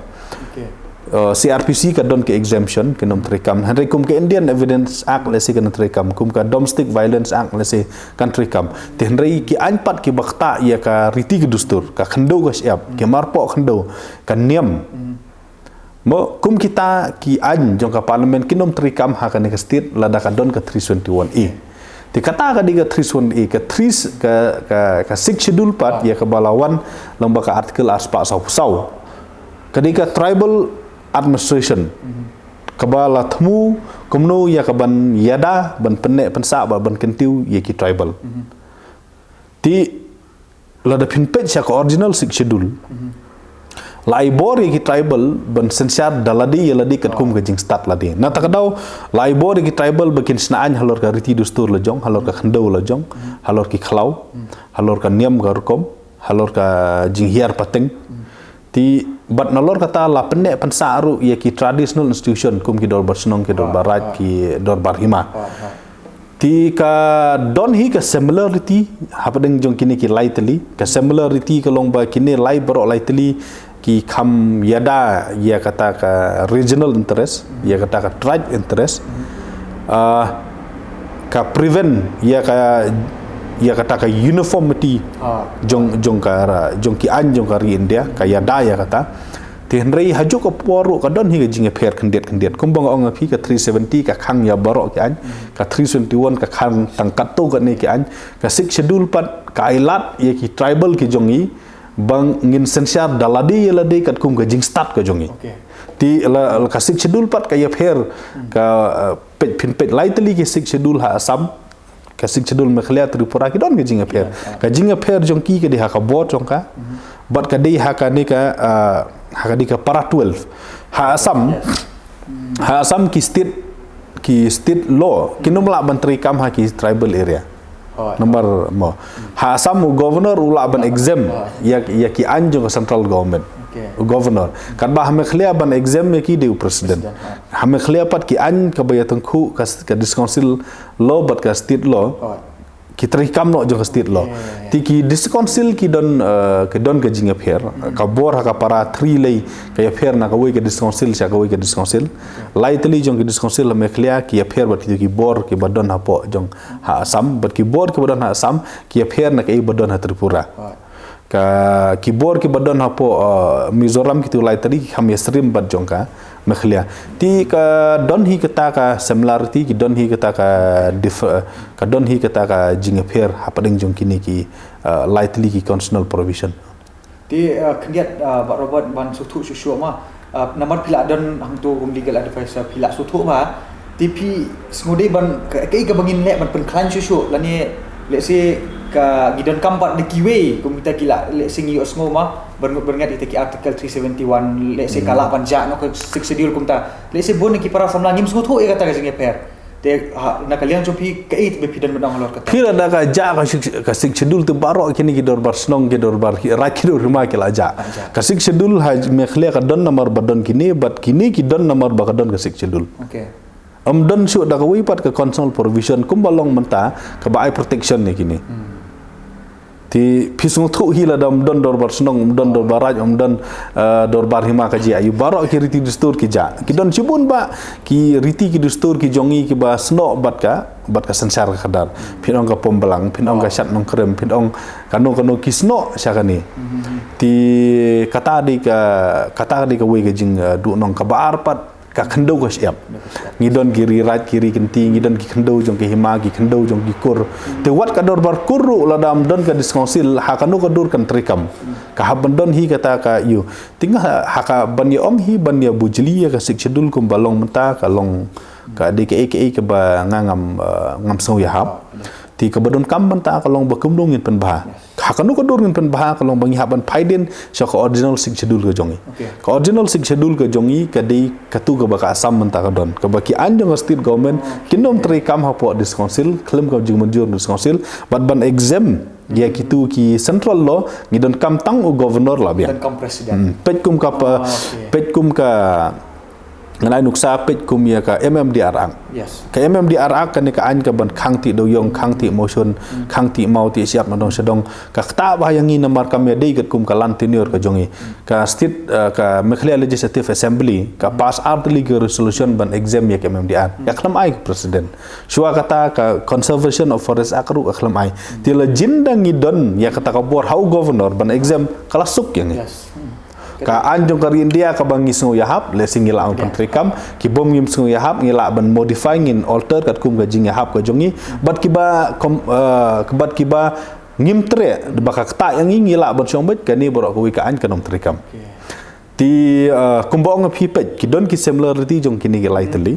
CRPC ka don ke exemption ke nom terikam hanrei kum ke Indian Evidence Act le si kan terikam kum ka Domestic Violence Act le si kan terikam te hanrei ki anpat ki bakta ya ka riti ke dustur ka khandau ka siap ke marpo khandau ka niam mo kum kita ki an jong ka parlimen kinom terikam ha ka ne ka state lada ka don ka 321A te kata ka di ka 321A ka 3 ka 6 schedule part ya ka balawan lomba ka artikel aspa sau kadika tribal administration kabala thmu kumno ya kaban yada ban penne pensa ba ban kentiu ya ki tribal ti lada pinpet ya ka original six schedule laibor ya ki tribal ban sensiar daladi ya ladi kat kum gajing start ladi na takadau laibor ya ki tribal bakin snaan halor ka riti dustur lajong halor ka khandau lajong halor ki khlau halor ka niam ga rukom halor ka jinghiar pateng ti bat nalor kata la pendek pensa aru ya ki traditional institution kum ki dor barsenong ki dor barat ki dor barhima ti ka don hi ka similarity hapadeng jong kini ki laiteli ka similarity ka long ba kini lai baro laiteli ki kham yada ya kata ka regional interest ya kata ka tribe interest ka prevent ya kata ka uniformity jong ki an jong kari India ka yada ya kata ti hendrei hajo ka poru ka don hi jinge pher khendet kumbang ong phi ka 370 ka khang ya barok ki an ka 321 ka khang tangkat to ka ne ki an ka 6 schedule pat ka ilat ya ki tribal ki jongi bang ngin sensiar daladi ya ladi kat kum ka jing start ka jongi ti la ka 6 schedule pat ka ya pher ka pet lightly ki 6 schedule ha asam ka sik chedul mekhlia Tripura ki don ke jinga pher jong ki ke di ha ka bot jong ka bat ka di ha ka ni ka di ka para 12 ha asam ki state law ki nomla menteri kam ha ki tribal area nomor mo ha asam governor ula ban exam ya ki anjong central government governor kan ba hame khlia ban exam me ki de president hame khlia pat ki an ka bayatang khu ka discouncil law bat ka state law ki trikam no jong state law ti ki discouncil ki don ka jinga pher ka bor ha ka para 3 lei ka ya pher na ka wei ka discouncil sha ka wei ka discouncil lightly jong ki discouncil me khlia ki ya pher bat ki bor ki badon ha po jong ha asam bat ki bor ki badon ha asam ki ya pher na ka i badon ha Tripura ka keyboard ki badon hapo Mizoram ki tulai tadi kami stream bad jongka mekhlia ti ka don hi kata ka similarity ki don hi kata ka don hi kata ka jingapher hapadeng jong kini ki lightly ki constitutional provision ti kendiat Pak Robert ban sutu susu ma namar pila don hang tu kum legal advisor pila sutu ma tipi semudi ban kai ka bangin le ban pen klan susu lani let's say ka gidon kampat de kiwe komita kila let's say ngio smo ma berngat ite ki article 371 let's say kala panja no ka 6 schedule kumta let's say bon ki para samla ngim sutu e kata ka jinge per te na kalian chopi kai be pidan bedang lor kata kira da ka ja ka 6 schedule tu baro kini ki dor bar snong ki dor bar rakiro rumah ki la ja ka 6 schedule ha me khlia ka don number badon kini bat kini ki don number ba ka don ka 6 schedule don su da ka wi pat ka constitutional provision kumbalong menta ka ba protection ni kini ti pisung thu hi la dam don dor bar snong don dor baraj don dor bar hima ka ji ayu baro ki riti dustur ki ja ki don chibun ba ki riti ki dustur ki jongi ki ba sno bat ka sensar ka kadar pinong ka pombelang pinong ka sat nong krem pinong kanu ki sno syakani ti kata di ka we ka jing du nong ka bar pat ka khando ka siap ngidon kiri right kiri kenti ngidon ki khando jong ki hima ki khando jong ki kur te wat ka dor bar kurru la dam don ka diskonsil ha kanu ka dur kan trikam ka haban don hi kata ka yu tingah ha ka ban ya om hi ban ya bujli ya ka sik schedule kum balong menta ka long ka DKE ke ba ngam so ya hab ti ka badon kam menta ka long ba kum dong ngin pen ba ha kanu ka dur ngin pen ba ka long bang haban phaiden sha ka original sik schedule ka jongi ka original sik schedule ka jongi ka dei ka tu ka ba ka asam menta ka don ka ba ki anjong state government kinom tri kam ha po dis council klem ka jing manjur dis council ban exam dia kitu ki central law ngidon kam tang u governor la bia kam presiden pet kum ka ngalai nuksa pet kum ya ka MMDR ang ka MMDR ang kan ka an ka ban khang ti do yong khang ti motion khang ti mau ti siap nadong sedong ka ta ba yang ni namar kam ya dei kat kum ka lan tenure ka jongi ka state ka Meghalaya Legislative Assembly ka pass out legal resolution ban exam ya ka MMDR ya khlam ai presiden shua kata ka conservation of forest akru khlam ai ti la jindang ngidon ya kata ka bor how governor ban exam kala suk yang ka anjong ka India ka bang ngisngo yahap le singila ang pentrikam ki bom ngim sngo yahap ngila ban modify ngin alter kat kum ga jing yahap ka jongi bat kiba ngim tre de baka ta yang ngila ban sombet ka ni borok ko ka an kanom trikam ti kumbong phi pet ki don ki similarity jong kini ga lightly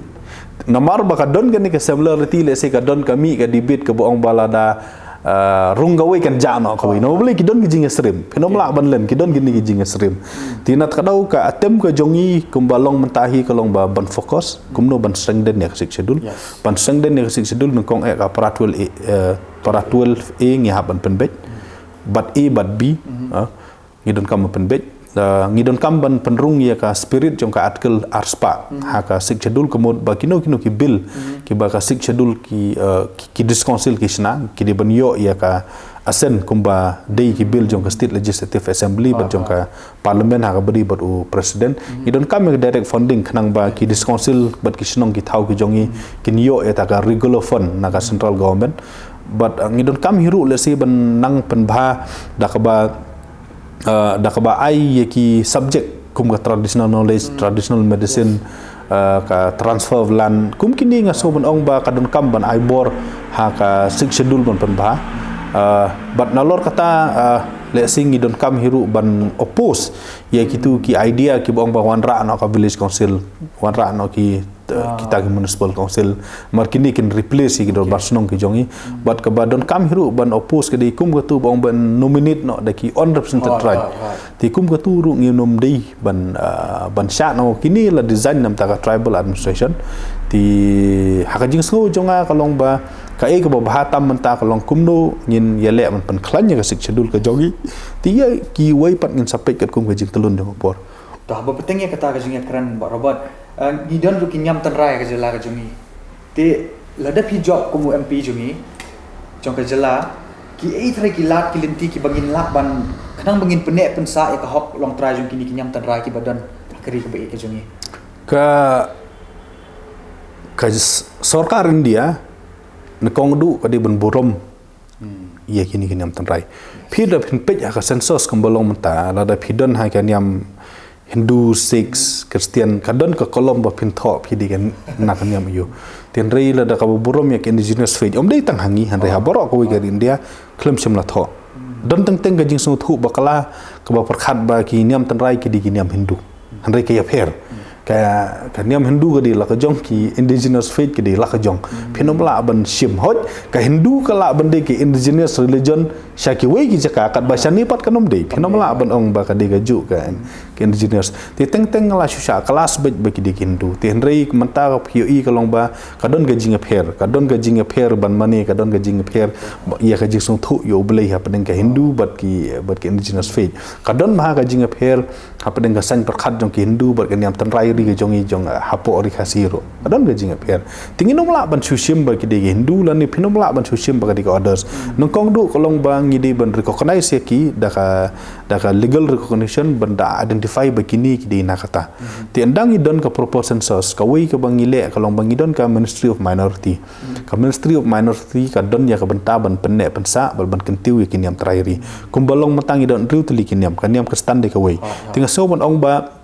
namar baka don ga ni ka similarity le se ka don kami ka debate ka boong balada rung gawe kan jano ko no beli kidon gijing stream penom la ban len kidon gini gijing stream tinat kadau ka atem ka jongi kumbalong mentahi kalong ba ban fokus kumno ban strengthen ya sik schedule ban strengthen ya sik schedule nong ka paratwel e ngi haban penbet bat e bat b ngidon kam penbet ngidon kam ban penrung ya ka spirit jong ka artikel arspa ha ka sik schedule komod ba kino ki bill ki ba ka sik schedule ki disconsil ki sna ki di ban yo ya ka asen kumba dei ki bill jong ka state legislative assembly ba jong ka parliament ha ka bari ba u president ngidon kam ka direct funding khnang ba ki disconsil bat ki snong ki thau ki jongi ki yo eta ka regular fund na ka central government but ngidon kam hiru le si ban nang penbha da ka ba ai ki subject kum ka traditional knowledge traditional medicine ka transfer of land kum kini nga so ban ong ba kadon kam ban ai bor ha ka sik schedule ban penbha but nalor kata le sing ngidon kam hiru ban oppose ya kitu ki idea ki bong ba wanra no ka village council wanra no ki kita ki municipal council markini kin replace ki do barsnong ki jongi but ka badon kam hiru ban oppose ke di kum ka tu bong ban nominate no da ki unrepresented tribe ti kum ka tu ru ngi nom dei ban sha no kini la design nam ta ka tribal administration ti hakajing sngo jonga kalong ba ka e ka bahatam menta kalong kumno ngin yele man pan klanya ka sik schedule ka jogi ti ya ki wai pat ngin sapek kat kum ka jing telun de por dah ba petengnya kata ka jing kran ba robot ni don ru kinyam tan rai ka jela ka jongi ti lada pi job kumu MP jongi jong ka jela ki e thrai ki lat ki lenti ki bangin lak ban khnang bangin penek pensa ya ka hok long trai jong kini kinyam tan rai ki badan kari ka ba ka jongi ka sarkar India nakong du ka di ban burom iya kini nyam tan rai phi da phin pej ka census kumbalong menta la da phidon ha ka nyam Hindu, Sikhs, Christian, kadon ka kolom ba phin tho phi di kan na kan nyam yu ten rei la da ka burom ya indigenous faith om dei tang hangi han rei ha borok ko wi ka India klem sim la tho don teng teng ka jing su thu bakala ka ba prakhat ba ki nyam tan rai ki di ki nyam Hindu han rei ka ya pher ka niam Hindu ka di la ka jong ki indigenous faith ki di la ka jong phinom la ban sim hot ka Hindu ka la ban de ki indigenous religion sha ki wei ki jaka kat ba shani pat kanom de phinom la ban ong ba ka de ga ju ka indigenous ti teng teng la sha kelas bet ba ki di Hindu ti henrei menta ka phi ka long ba ka don ga jing pher ka don ga jing pher ban mane ka don ga jing pher ya ka jing sung thu yo blei ha pen ka Hindu bat ki indigenous faith ka don ma ka jing pher ha pen ka san prakhat jong ki Hindu bat ka niam tan rai ri jong hapo ori khasiro adon ga jinga per tinginom la ban sushim ba ki de Hindu lan ni phinom la ban sushim ba ki others nong kong du kolong bang ngidi ban recognize ki da ka legal recognition ban da identify ba kini ki de nakata ti andang idon ka proportion sos ka wei ka bang ile kolong bang idon ka Ministry of Minority ka Ministry of Minority ka don ya ka banta ban penne pensa bal ban kentiu ki niam trairi kumbalong matang idon riu teli ki niam ka stand de ka wei tinga so ban ong ba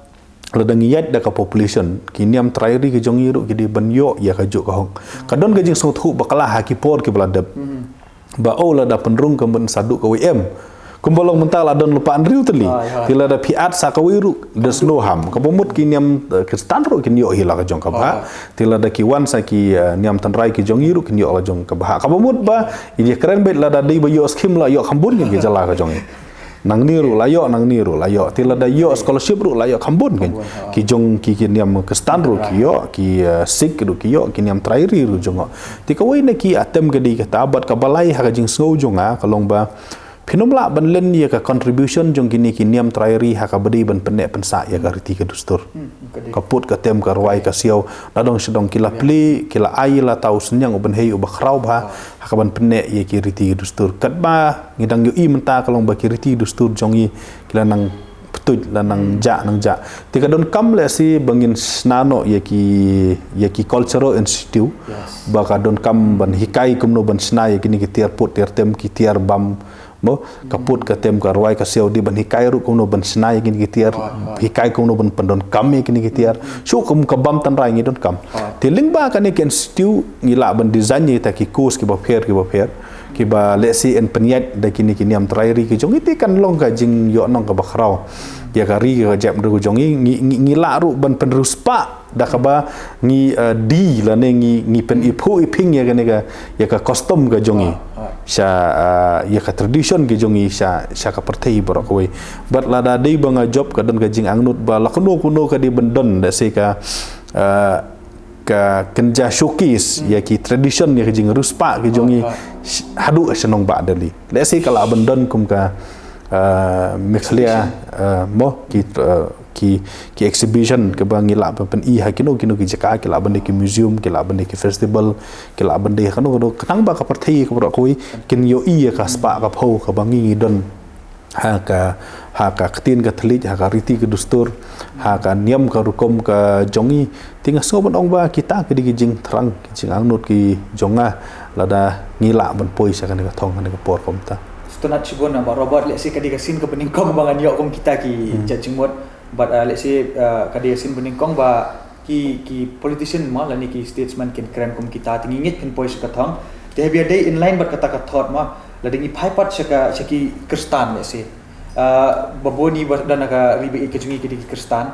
ladang yat da ka population kiniam trairi ke jong iru ki di banyo ya ka juk ka hong kadon ke jing sotu bakala ha ki por ki beladap ba ola da penrung ke ben sadu ke WM kumbolong mental adon lupa andriu teli tila da piat sa ka wiru des no ham ka pomut kiniam ke standro ki nyo hila ka jong ka ba tila da ki wan sa ki niam tanrai ki jong iru ki nyo la jong ka ba ka pomut ba ini keren bet la da dei ba yo skim la yo khambun ki jala ka jong nang niru layo tila da yo scholarship ru layo khambun kan ki jong ki niam ke standro ki yo ki sik ru ki yo ki niam trairi ru jong ti ka wei na ki atem ke di ka tabat ka balai ha ka jing sngau jonga kalong ba Pinumla ban len ya ka contribution jong kini ki niam trairi ha ka bedi ban penek pensa ya ka riti ka dustur kaput ka tem ka ruai ka siau ladong sedong kila pli kila ai la tau senyang uben hei uba khrau ba ha ka ban penek ya ki riti ka dustur kat ba ngidang yo i menta kalong ba ki riti dustur jong i kila nang betuj la nang ja tika don kam le si bangin snano ya ki cultural institute ba ka don kam ban hikai kumno ban sna ya kini ki tiar put tiar tem ki tiar bam mo kaput ka tem ka ruai ka seo di ban hikai ru kuno ban snai gini gitiar hikai kuno ban pendon kami gini gitiar su kum ka bam tan rai ngi don kam tiling ba ka ni ken stew ngila ban design ni ta ki kus ki ba pher ki ba lesi en penyat da kini am trairi ki jong iti kan long ka jing yo nong ka ba khrau ya ka ri ka jap ru jong ngila ru ban penrus pa da ka ba ngi di la ne ngi pen ipu iping ya ka custom ka jongi ya ka tradition ki jongi sya ka pertei borok we bat la da dei banga job ka dan ka jing angnut ba la kuno ka di bendon da se ka kenja showcase ya ki tradition ya jing ruspa ki jongi hadu senong ba dali le se kala bendon kum ka meklia mo ki exhibition ke bangi la pen i ha kino ki jaka ki la bende ki museum ki la bende ki festival ki la bende kano kanang ba ka perthei ko koi kin yo i ka spa ka pho ka bangi don ha ka ktin ka thlit ha ka riti ki dustur ha ka niam ka rukom ka jongi tinga so ban ong ba kita ki di jing thrang ki jing angnut ki jonga lada ngila ban poi sa kan ka thong kan ka por komta stunat chibon na ba robot le se kadi ka sin ka bening kong bangan yo kom kita ki jachingmot but let's say kadi sin bening kong ba ki politician ma lani ki statesman kin kran kum kita tingingit kin poi sa ka thong they be a day in line but kata ka thought ma lading i phaipat sa ki kristan let's say baboni dan ka ribe i kejungi ki kristan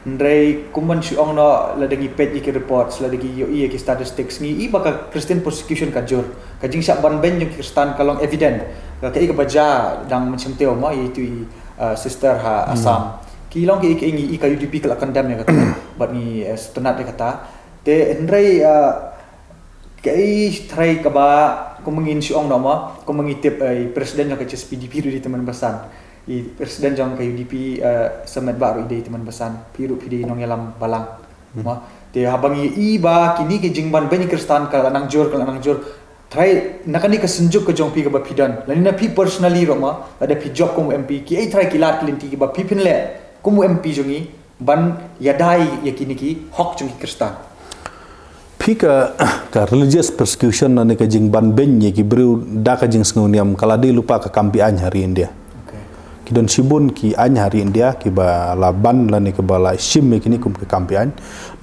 ndrei kuman si ong no ladagi pet ki reports ladagi yo i ki statistics ni i baka Christian persecution ka jur ka jing sak ban ben yung kristan kalong evident ka ka baja dang macam teo ma itu sister ha Assam kilong ki ingi i ka UDP kala condemn ya kata but ni stunat de kata te ndrei kai try ka ba kumangin si ong no ma kumangitip presiden ka PDP di teman basan i presiden jang ka UDP semet baru ide teman basan piru pidi nong yalam balang ma te habangi i ba kini ke jingban ben kristan kala nang jor try nakani ka senjuk ke jong pi ka ba pidan lani na pi personally roma ada pi job kum MP ki ai try kilat kelinti ki ba pi pin le kum MP jongi ban yadai yakini ki hok jongi kristan pi ka religious persecution na ka jingban ben ye ki bru da ka jing snguniam kala di lupa ka kampi an hari India kidon sibun ki any hari India ki ba laban lani ke bala sim kini kum ke kampian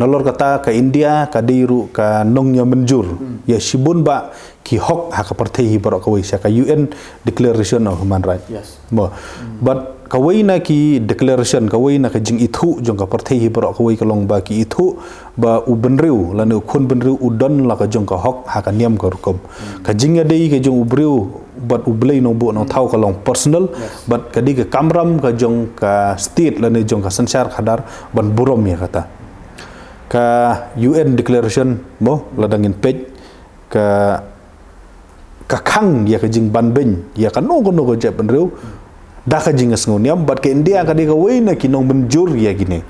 nolor kata ke India ka diru ka nongnya menjur ya sibun ba ki hok ha ka perthei barok ka wisa ka UN Declaration of Human Rights mo but ka na ki declaration ka na ka jing ithu jong ka perthei barok ka ka long ba ki ithu ba u benriu lani khun benriu udon la ka jong ka hok ha ka niam ka rukom ka jing dei ka jong ubriu but ublei no bu no thau ka long personal but kadi ka kamram ka jong ka state lani jong ka sansar khadar ban burom ya kata ka UN declaration mo ladangin page ka khang ya ka jing ban ben ya ka no ko je benriu da ka jing ngoniam but ke India kadi ka weina kinong benjur ya gini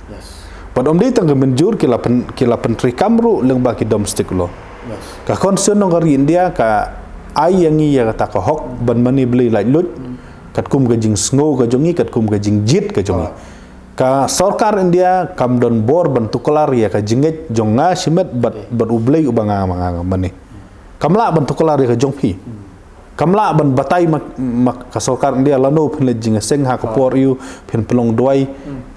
but om dei tang benjur kila pentri kamru leng ba ki domestic lo ka concern no kari India ka ai yang ia kata ka hok ban mani beli lai lut kat kum ka jing sngo ka jongi kat kum ka jing jit ka jongi ka sarkar India kam don bor ban tukular ya ka jinget jonga simet bat ublei ubanga manga mani kamla ban tukular ya ka jongpi kamla ban batai mak kasorkar India lano phin le jing seng ha ko por yu phin pelong doi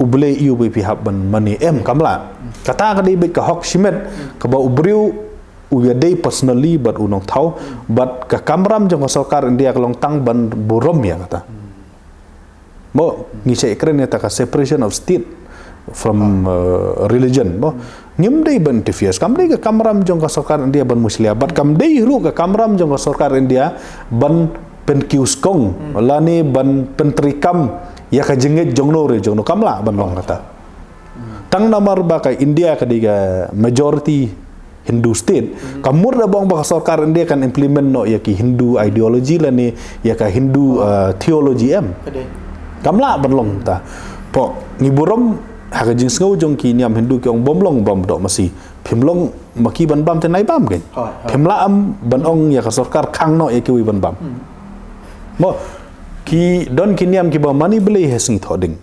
uble yu bi hab ban mani kamla kata ka di be ka hok shimet ka ba ubriu uyadei personally but unong thau but ka kamram jong kasorkar India kalong tang ban burom ya kata mo ngi se kren ta ka separation of state from religion mo ngim dei ban interferes kam dei ka kamram jong ka sarkar India ban muslia but kam dei ru ka kamram jong ka sarkar India ban pen kius kong lani ban pentrikam ya ka jenget jongno re jongno kamla ban long kata tang namar ba ka India ka diga majority Hindu state kamur da bong ba sarkar India kan implement no ya ki Hindu ideology lani ya ka Hindu theology kamla ban long ta po ni burom haka jing ngau jong ki niam Hindu ki ong bomlong bom do masi phimlong maki ban bam te nai bam gen phimla am ban ong ya ka sarkar khang no e ki wi ban bam mo ki don ki niam ki ba mani bele hesing thoding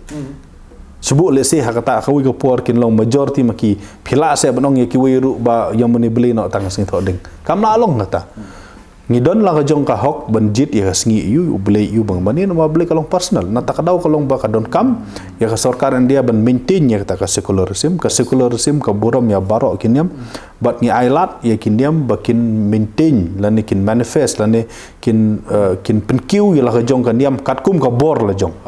subu le se haka ta khawi ko por kin long majority maki phila se ban ong e ki wi ru ba yam mani bele no tang sing thoding kamla long ngata ngi don la ka jong ka hok ban jit ya sngi yu ble yu bang mani no ble kalong personal na takadaw kalong ba ka don kam ya ka sarkar India ban maintain ya ka secularism ka buram ya baro kinyam but ni ailat ya kinyam bakin maintain lani kin manifest lani kin penkiu ya la ka jong ka niam katkum ka bor la jong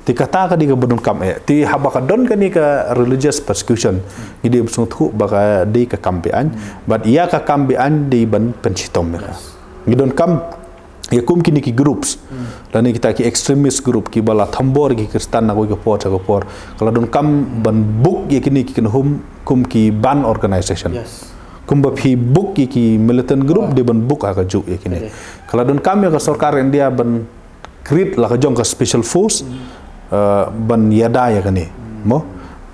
ti kata ka di ka bodon kam ti haba ka don ka ni ka religious persecution ni di sung thu ba ka di ka kampian but ia ka kampian di ban pensitom ka ni don kam ya kum kini ki groups lani kita ki extremist group ki bala thambor ki kristan na ko por kalau don kam ban book ya kini ki hum kum ki ban organization kum ba phi book ki militant group di ban book ka ju ya kini kalau don kam ya ka sarkar India ban create la ka jong ka special force ban yada ya kani mo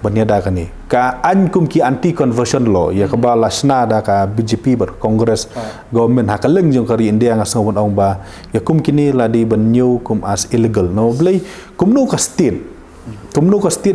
ban yada kani ka an kum ki anti conversion law ya ka ba lasna da ka BJP ber congress government ha ka leng jong kari India nga sawon ong ba ya kum kini la di ban new kum as illegal no blai kum no ka state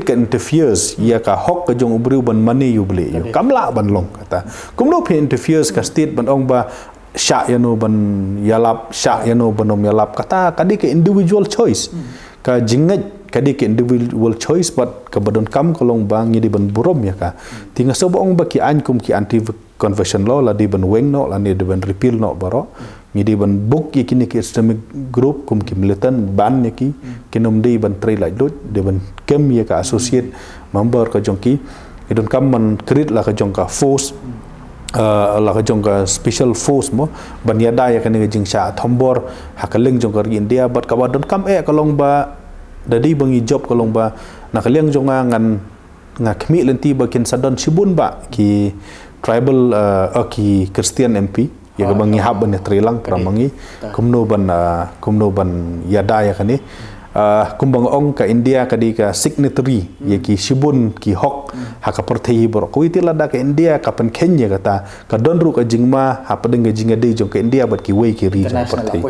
ka interferes ya ka hok ka jong ubriu ban mani yu blai yu kamla ban long kata kum no phe interferes ka state ban ong ba sya ya no ban yalap sya ya no banom yalap kata kadi ke individual choice ka jingat kadi ke individual choice but ka badon kam kolong bang di ban burom ya ka tinga sobong ba ki an kum ki anti conversion law la di ban weng no la ni di ban repeal no baro ni di ban book ki kini ki extremic group kum ki militant ban ya ki kinom di ban trai la dot di ban kem ya ka associate member ka jong ki idon kam man create la ka jong ka force la ka jong ka special force mo ban ya da ya ka ni jing sha thombor hakaleng jong ka India but ka badon kam kolong ba dadi bangi job kalong ba nakaliang jonga ngan ngakmi lenti bakin sadon sibun ba ki tribal ki Christian MP ya bangi hab ne trilang pramangi kumno ban yada ya kani kumbang ong ka India kadi ka signatory ya ki sibun ki hok haka perthei bor ko itila da ka India ka pen Kenya kata ka donru ka jingma ha padeng ga jinga de jong ka India bat ki wei ki region perthei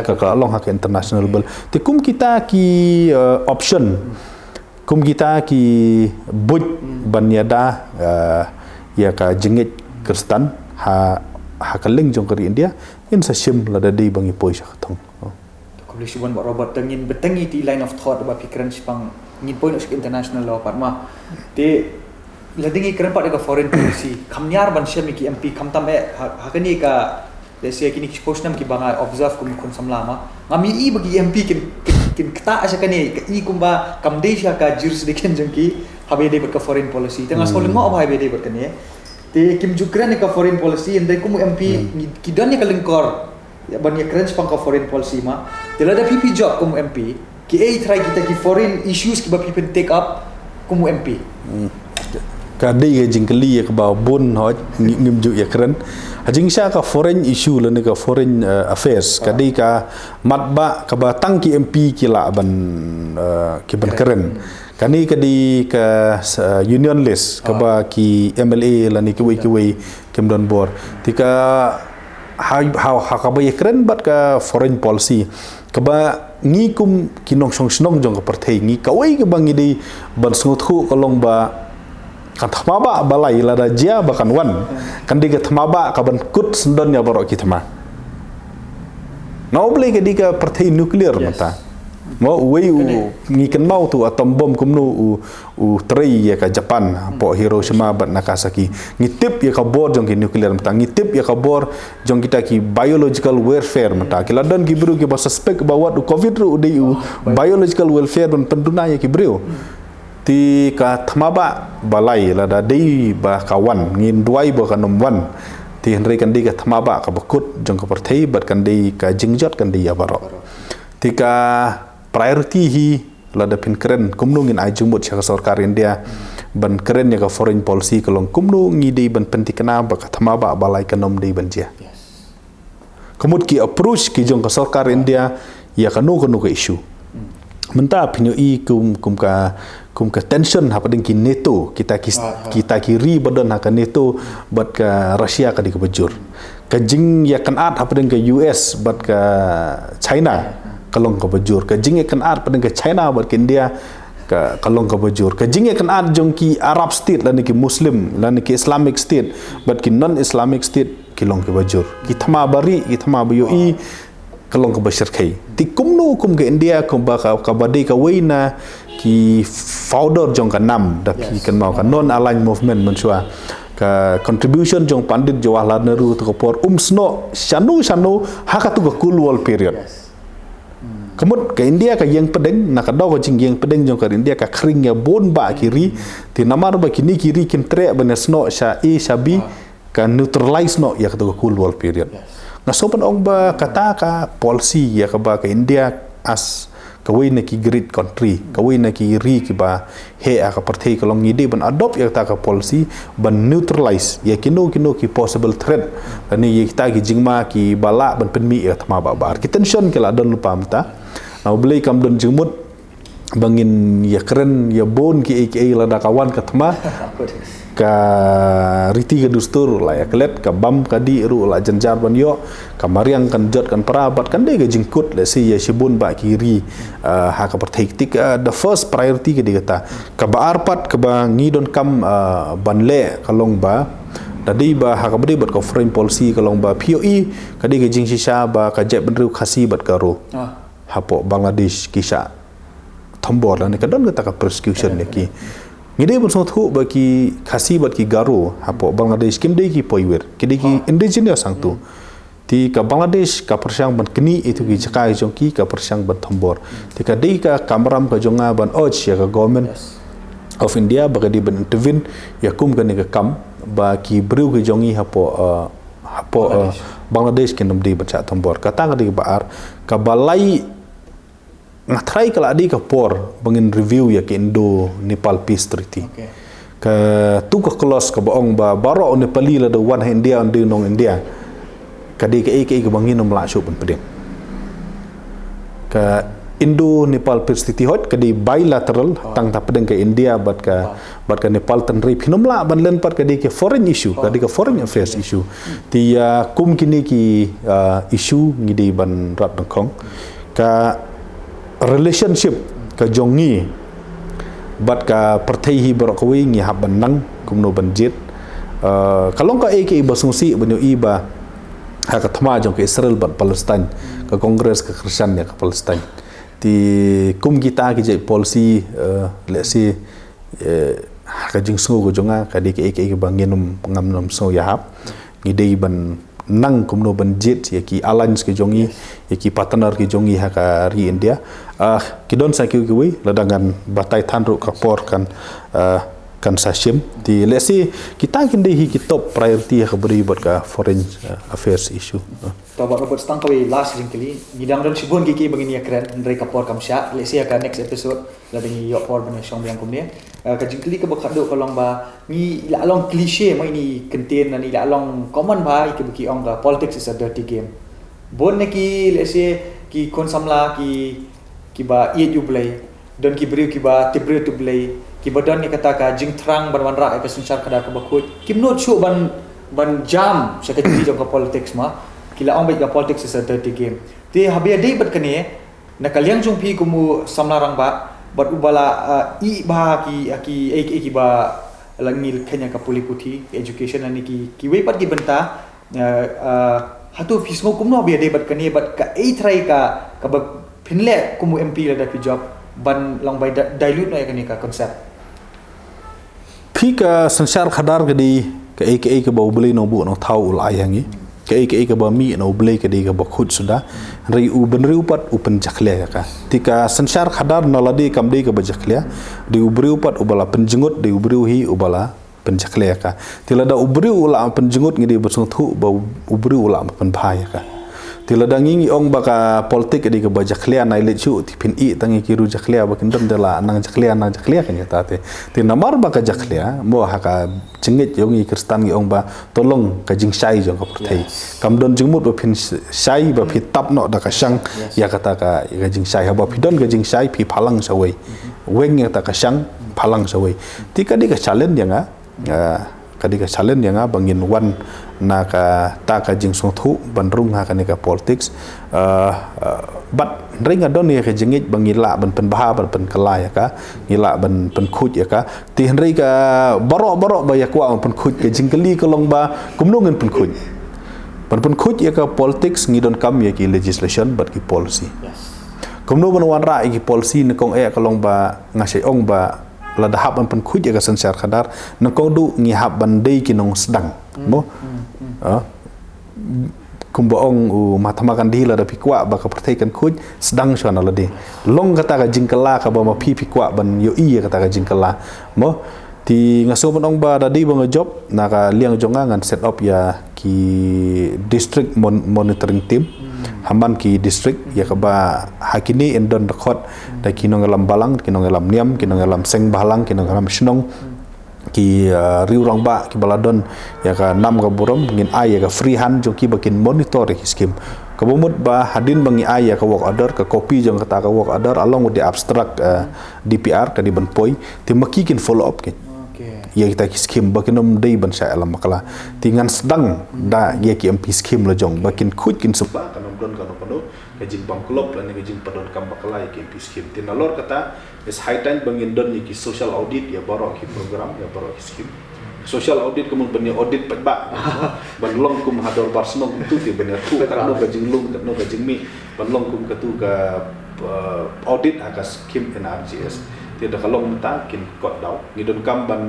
ka long haka international bal ti kum kita ki option kum kita ki buj ban yada ya ka jingit Kristen ha kaleng jong ka India in sa sim la da de bangi poi sa thong Kepolisian buat robot tengin betengi di line of thought ba pikiran sipang ngin point of international law patma te ladingi keren pat ka foreign policy kamnyar ban syam ki MP kam tam hakani ka desi kini expose nam ki banga observe kum kun samlama ngami i bagi MP kin kata asa kani i kumba kam desha ka jurisdiction jengki habe de ka foreign policy tengah soling mo habe de berkani te kim jukran ka foreign policy endai kum MP kidan ni ka lingkor ya banyak keren sepang ka foreign policy ma tela ada PP job kamu MP ki try kita ki foreign issues ki ba people take up kamu MP ka dei jing kali ya ka ba bon ho ngim ju ya keren ajing sha ka foreign issue le ka foreign affairs ka dei ka matba ka ba tang ki MP ki la ban ki ban keren kani ka di ka union list ka ba ki MLA la ni ki wei kem don bor tika how kabay keren bat ka foreign policy kaba ngi kum kinong song jong ka parthei ngi kawai ka bangi di ban sngot khu kolong ba kan thmaba balai la raja bakan wan kan di ka thmaba ka ban kut sendon ya borok ki thma Now boleh ke di ka pertai nuklear mata. Mau wei ngi kan mau tu atom bom kumnu trai ya ka Japan po Hiroshima bat Nagasaki ngitip ya ka bor jong ki nuclear mata ngitip ya ka bor jong kita ki biological warfare mata kila dan ki bru ki ba suspect ba wat covid ru de biological warfare ban penduna ya ki bru ti ka thamaba balai la da dei ba kawan ngin duai ba kanom wan ti henry kan di ka thamaba ka bakut jong ka pertai bat kan dei ka jingjot kan dei ya baro ti ka priority hi lada pin keren kumnu ngin ai jumut cha sarkar India ban keren ya ka foreign policy kalong kumnu ngi dei ban pentikna ba ka thama ba balai kanom dei ban dia kamut ki approach ki jong ka sarkar India ya kanu ka issue menta pinyo i kum ka tension ha pading ki NATO kita ki ri badan ha ka NATO bat ka Russia ka di ka bajur ka jing ya kan at ha pading ka US bat ka China kalong ka bajur ka jing kan art padang ka China bat ke India ka kalong ka bajur ka jing kan art jong ki Arab state lan ki Muslim lan ki Islamic state bat ki non Islamic state ki long ka bajur ki thama bari ki thama bayo i kalong ka bashir kai ti kumno kum ke India kum ba ka bade ka weina ki founder jong ka nam da ki kan mau ka non aligned movement mensua ka contribution jong Pandit Jawaharlal Nehru to por sno shanu hakatu ka cool wall period Kemud ke India ka yang pedeng nak ada ko jing yang pedeng jong ka India ka kring ya bon ba kiri ti namar ba kini kiri kim tre benesno sha e shabi ka neutralize no ya ka cool wall period na sopan ong ba kata ka policy ya ka ba ka India as kawai na ki great country kawai na ki ri ki ba he ka partai ka long ngide ban adopt ya ta ka policy ban neutralize ya kino ki possible threat ani ye kita ki jingma ki bala ban penmi ya thama ba bar ki tension ke la don lupa mata na boleh kam don jumut bangin ya keren ya bon ki la da kawan ka thama ka riti ka dustur la ya klet ka bam ka di ru la janjar ban yo ka mariang kan jot kan perabat kan de ga jingkut le si ya shibun ba kiri ha ka pertik the first priority ke digata ka ba arpat ka ba ngidon kam banle kalong ba tadi ba ha ka bade bat ka foreign policy kalong ba POE ka de ga jing shisha ba ka jet benru khasi bat ka ro ha po Bangladesh kisha thombor la ne ka don ka persecution ne ki ngide pun sotu bagi khasi bat ki garo hapo Bangladesh kim dei ki poiwer kidi ki indigenous sang tu ti ka Bangladesh ka persiang ban kini itu ki jakai jong ki ka persiang ban thombor ti ka dei ka kamram ka jonga ban urge ya ka government of India bagadi ban intervene ya kum ka ni ka kam ba ki bru ki jongi hapo Bangladesh ki nam dei ban cha thombor kata ka di baar ka balai ngatrai kala adi ka por bangin review ya ke Indo Nepal peace treaty ka tu ka close ka baong ba baro Nepali la the one India and the nong India ka di ka ke bangin nom la shu pun pedeng ka Indo Nepal peace treaty hot ka di bilateral tang ta pedeng ka India bat ka Nepal tan ri phinom la ban len pat ka di ke foreign issue ka di ka foreign affairs issue ti kum kini ki issue ngidi ban rat nongkong ka relationship ka jongi bat ka partai hi berokwi ngi haban nang kumno banjit kalong ka ek basungsi banyo iba ha ka thama jong ka Israel bat Palestine ka Congress ka Christian ya ka Palestine ti kum kita ki je policy let's say ka jing so go jonga ka de ek banginum ngamnom so ya hap ngi dei ban nang kumno banjit ya ki alliance ke jongi ya ki partner ke jongi ha ka ri India ki don sa ki wi ladangan batai thanru ka por kan sashim di let's say kita kin dei ki top priority ha beri buat ka foreign affairs issue to ba robot stang kawi last link kali ngidang don sibun ki begini ya keren ndre ka por kam sha let's say ka next episode ladang yo por ban shong yang kumne ka jingkli ka bakado kalong ba ni la long cliche mai ni contain ni la long common ba ki baki ong ka politics is a dirty game bon ne ki let's say ki kon samla ki ba ye you play don ki bri ki ba tibre to play ki badan ni kata ka jing thrang ban ra ka sunchar kada ka bakut kim not show ban jam sa ka jing ka politics ma kila ong ba ka politics is a dirty game ti habia dei bat kane na kalyang jong pi kumu samlarang ba bat ubala i ba ki ba langil Kenya ka puli puthi education ani ki we pat ki benta hatu fismo kumno biya debat kani bat ka try ka ba pinle kumu MP la da pi job ban long by dilute no kani ka konsep phi ka sansar khadar ka di ka ka ba beli no bu no thau ulai hangi ka ba mi no beli ka di ka ba khut sudah ri u ben ri upat upen jakhle ka tika sansar khadar no ladi kam di ka ba jakhle di ubri upat ubala penjengut di ubri hi ubala penjakhle ka tilada ubri ula penjengut ngidi bersung thu ba ubri ula pen bhai ka tilada ngi ong baka politik di ka ba jakhle nai le chu ti pin i tangi ki ru jakhle ba kindam dela nang jakhle kan ta te ti namar baka jakhle mo ha ka chingit yongi kristan ngi ong ba tolong ka jing sai jong ka perthai kam don jingmut ba pin sai ba phi tap no da ka sang ya kata ka jing sai ha ba phi don ka jing sai phi phalang sawai weng ya ta ka sang phalang sawai ti ka di ka challenge yang kadika challenge yang bangin wan na ka ta ka jing song thu bandrung ha ka ni ka politics but ringa don ni ka jingit bangila ban pen baha ban pen kala ya ka ngila ban pen khut ya ka ti henri ka baro ba ya kwa pen khut ka jingkali ka long ba kumnungen pen khut pen khut ya ka politics ngidon kam ya ki legislation but ki policy kumno ban wan ra ki policy ni kong ka long ba ngasai ong ba la da hab ban khuj ga sansar khadar na ko du ngi hab ban dei ki nong sedang mo kumba ong u mathama kan di la da pikwa ba ka perthai kan khuj sedang shona la de long kata ga jingkala ka ba ma pikwa ban yo i kata ga jingkala mo ti ngaso ban ong ba da di ba job na ka liang jonga ngan set up ya ki district monitoring team haman ki district ya ka ba hakini endon record da kinong alam balang kinong alam niam kinong alam seng balang kinong alam snong ki riu rong ba ki baladon ya ka nam ga burom ngin ai ya ka free hand jo ki bakin monitor scheme ka bomut ba hadin bangi ai ya ka work order ka copy jong kata ka work order along with the abstract DPR ka di ban poi ti maki kin follow up kin ya kita ki scheme bakinom dei ban sa alam makala tingan sedang da ya ki MP scheme lo jong bakin khut kin suba kanom don kanom pano ka jing bang klop lan ka jing padon kam bakala ya ki MP scheme tin alor kata is high time bangin don ki social audit ya baro ki program ya baro ki scheme social audit kemun bani audit pajba ban long kum hador barsno tu ti bener tu ka no ka jing lung no ka jing mi ban long kum ka tu ka audit ka scheme NRGS tidak kalau mentah kin kot dau ngidon kam ban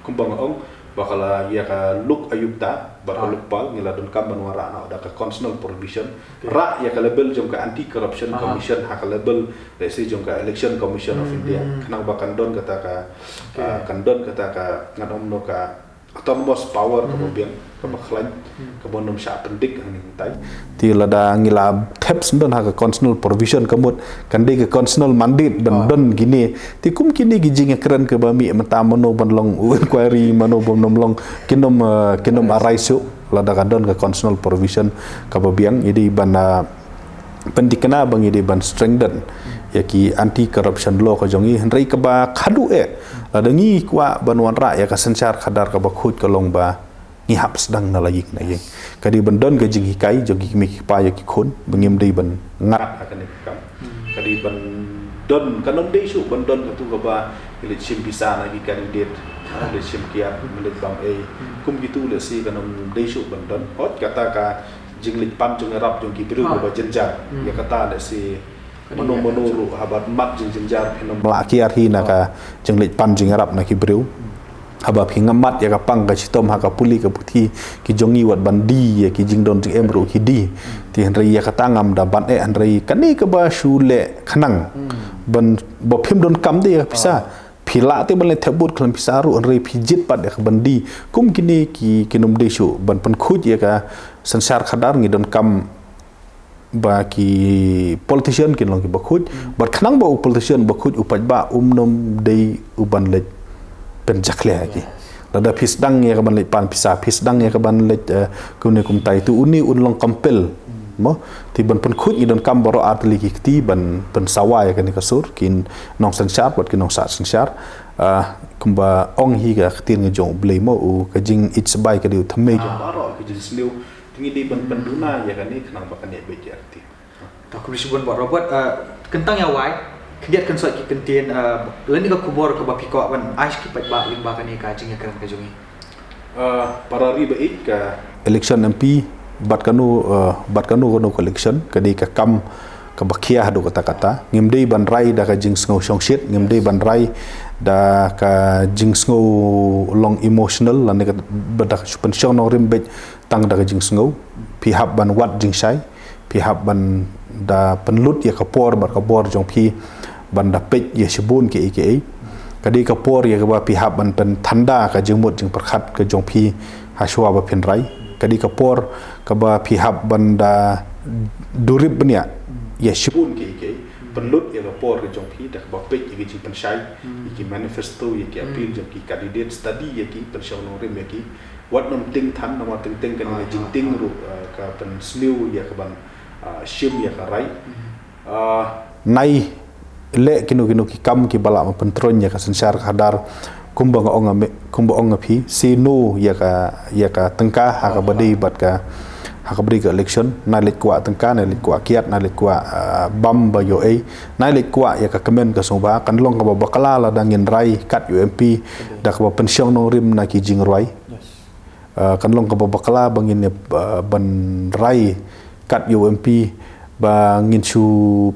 kumbang ong bakala ya ka look ayubta bakal lupal ngila don kam ban wara na da ka constitutional provision ra ya ka label jom ka anti corruption commission ha ka label resi jom ka election commission of India kanang bakan don kata ka kandon kata ka ngadom no ka autonomous power kemudian kebaklan kebonum sya pendik ang nintai ti lada ngila taps don ha ka constitutional provision kemut kande ka constitutional mandate ban don gini ti kum kini gijing keren ke bami mata mano ban long inquiry mano bom nom long kinom araisu lada ka don ka constitutional provision ka babiang idi ban pendikana bang idi ban strengthen yaki anti corruption law ka jongi henry ka ba khadu ada ngi kwa banwan ra ya ka sansar khadar ka ba khut ka long ba ngi hap sedang na lagi na yeng kadi bandon ka jing hikai jogi mi pa ya ki khon bangim dei ban ngat akan kam kadi ban don kanon dei su bandon ka tu ka ba election bisa lagi kandidat election kia milik bang kum gitu le si kanon dei su bandon hot kata ka jing lik pan jong rap jong ki biru ka ba jenjar ya kata le si menuru habat mat jing jenjar phenom laki arhi na ka jenglit pan jing arab na ki breu habab hinga mat ya ka pang ka chitom ha ka puli ka puthi ki jongi wat bandi ya ki jing don jing emro ki di ti henri ya ka tangam da ban henri kani ka ba shule khanang ban bo phim don kam de ya pisa phila te ban le thebut khlam pisa ru henri phijit pat ya ka bandi kum kini ki kinom de shu ban pan khut ya ka sansar khadar ngi don kam ba ki politician kin long ki bakhut but khanang ba politician bakhut upaj ba umnom dei uban le pen jakhle ki lada phis dang ye ka ban le pan pisa phis dang ye ka ban le kune kum tai tu uni un long compel mo ti ban pen khut idon kam baro atli ki ti ban pen sawa ya kan ka sur kin nong sansar bat kin nong sa sansar kumba ong hi ga tin nge jong blei mo u ka jing it's by ka diu thame baro ki jing sliu tingi di ban penduna ya kan ni kenang bakan ya BJRT tak ku disebut buat robot kentang ya wai kediat kan soi ki kentien leni ka kubor ka bapiko ban ais ki pat ba ling bakan ni ka jing ya kan ka jongi para riba ik ka election MP bat kanu kono collection kadi ka kam ka bakia hadu kata ngimdei ban rai da ka jing sngo shong shit ngimdei ban rai da ka jing sngo long emotional lan ka badak chupan shong no rim tang da ka jing sngo pi hab ban wat jing sai pi hab ban da penlut ya ka por bar ka bor jong pi ban da pet ya shibun ke kadi ka por ya ka ba pi hab ban pen thanda ka jing mut jing perkhat ka jong pi haswa ba pin rai kadi ka por ka ba pi hab ban da durib benya ya shibun ke penlut ya ka por ka jong pi da ka ba pet ya jing pen sai ki manifesto ya ki appeal jong ki candidate study ya ki pen shong no rim ya ki wat nom ting than nama ting kan jing ting ru ka pen sniu ya ka ban shim ya ka rai nai le kinu ki kam ki bala ma pentron ya ka sensar hadar kumba onga phi sinu ya ka tengka ha ka badi bat ka ha ka badi ka election na le kwa tengka na le kwa kiat na le kwa bam ba yo na le kwa ya ka kemen ka soba kan long ka ba bakala la dangin rai kat UMP da ka ba pensiong no rim na ki jing roi kan long ka ba bakala bangin ban rai kat UMP ba ngin chu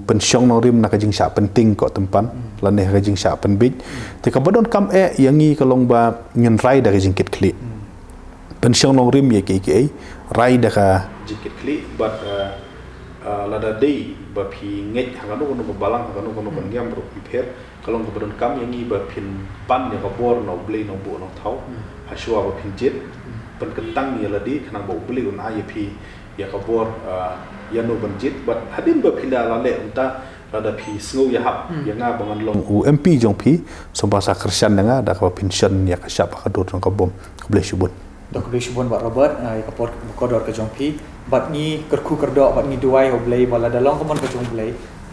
pensiong no rim na ka jing sha penting ko tempan lan ne ka jing sha pen big te ka badon kam yangi ka long ba ngin rai da ka jing kit kli pensiong no rim ye ke rai da ka jing kit kli but la da dei ba phi nget ha no no balang ha no ban ngam ro pher ka long ka badon kam yangi ba phin pan ne ka bor no ble no bu no thau ha shwa ba phin jet pen kentang ya la di khnang bo ble un ai phi ya ka bor yanu banjit but hadin ba phila la le unta rada phi sngo ya hap ya nga bangan long UMP jong phi sombasa kersan nga da ka pension ya ka syap ka dot ka bom boleh subun dok boleh subun ba Robert ka por ko dor ka jong phi bat ni kerku kerdo bat ni duai ho blai bala dalong ka mon ka jong blai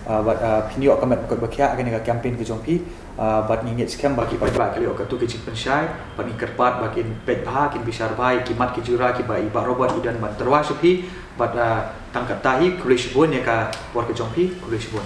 bat phinio ka met ko bakia ka ka campaign ka jong phi bat ni nget scam ba ki ba ka lio ka tu ke chip pensyai bat ni kerpat ba kin pet bha kin bisar bai ki mat ki jura ki ba iba Robert idan bat terwa sepi bat tangkat tahi kulish bon ya ka por ka jong phi kulish bon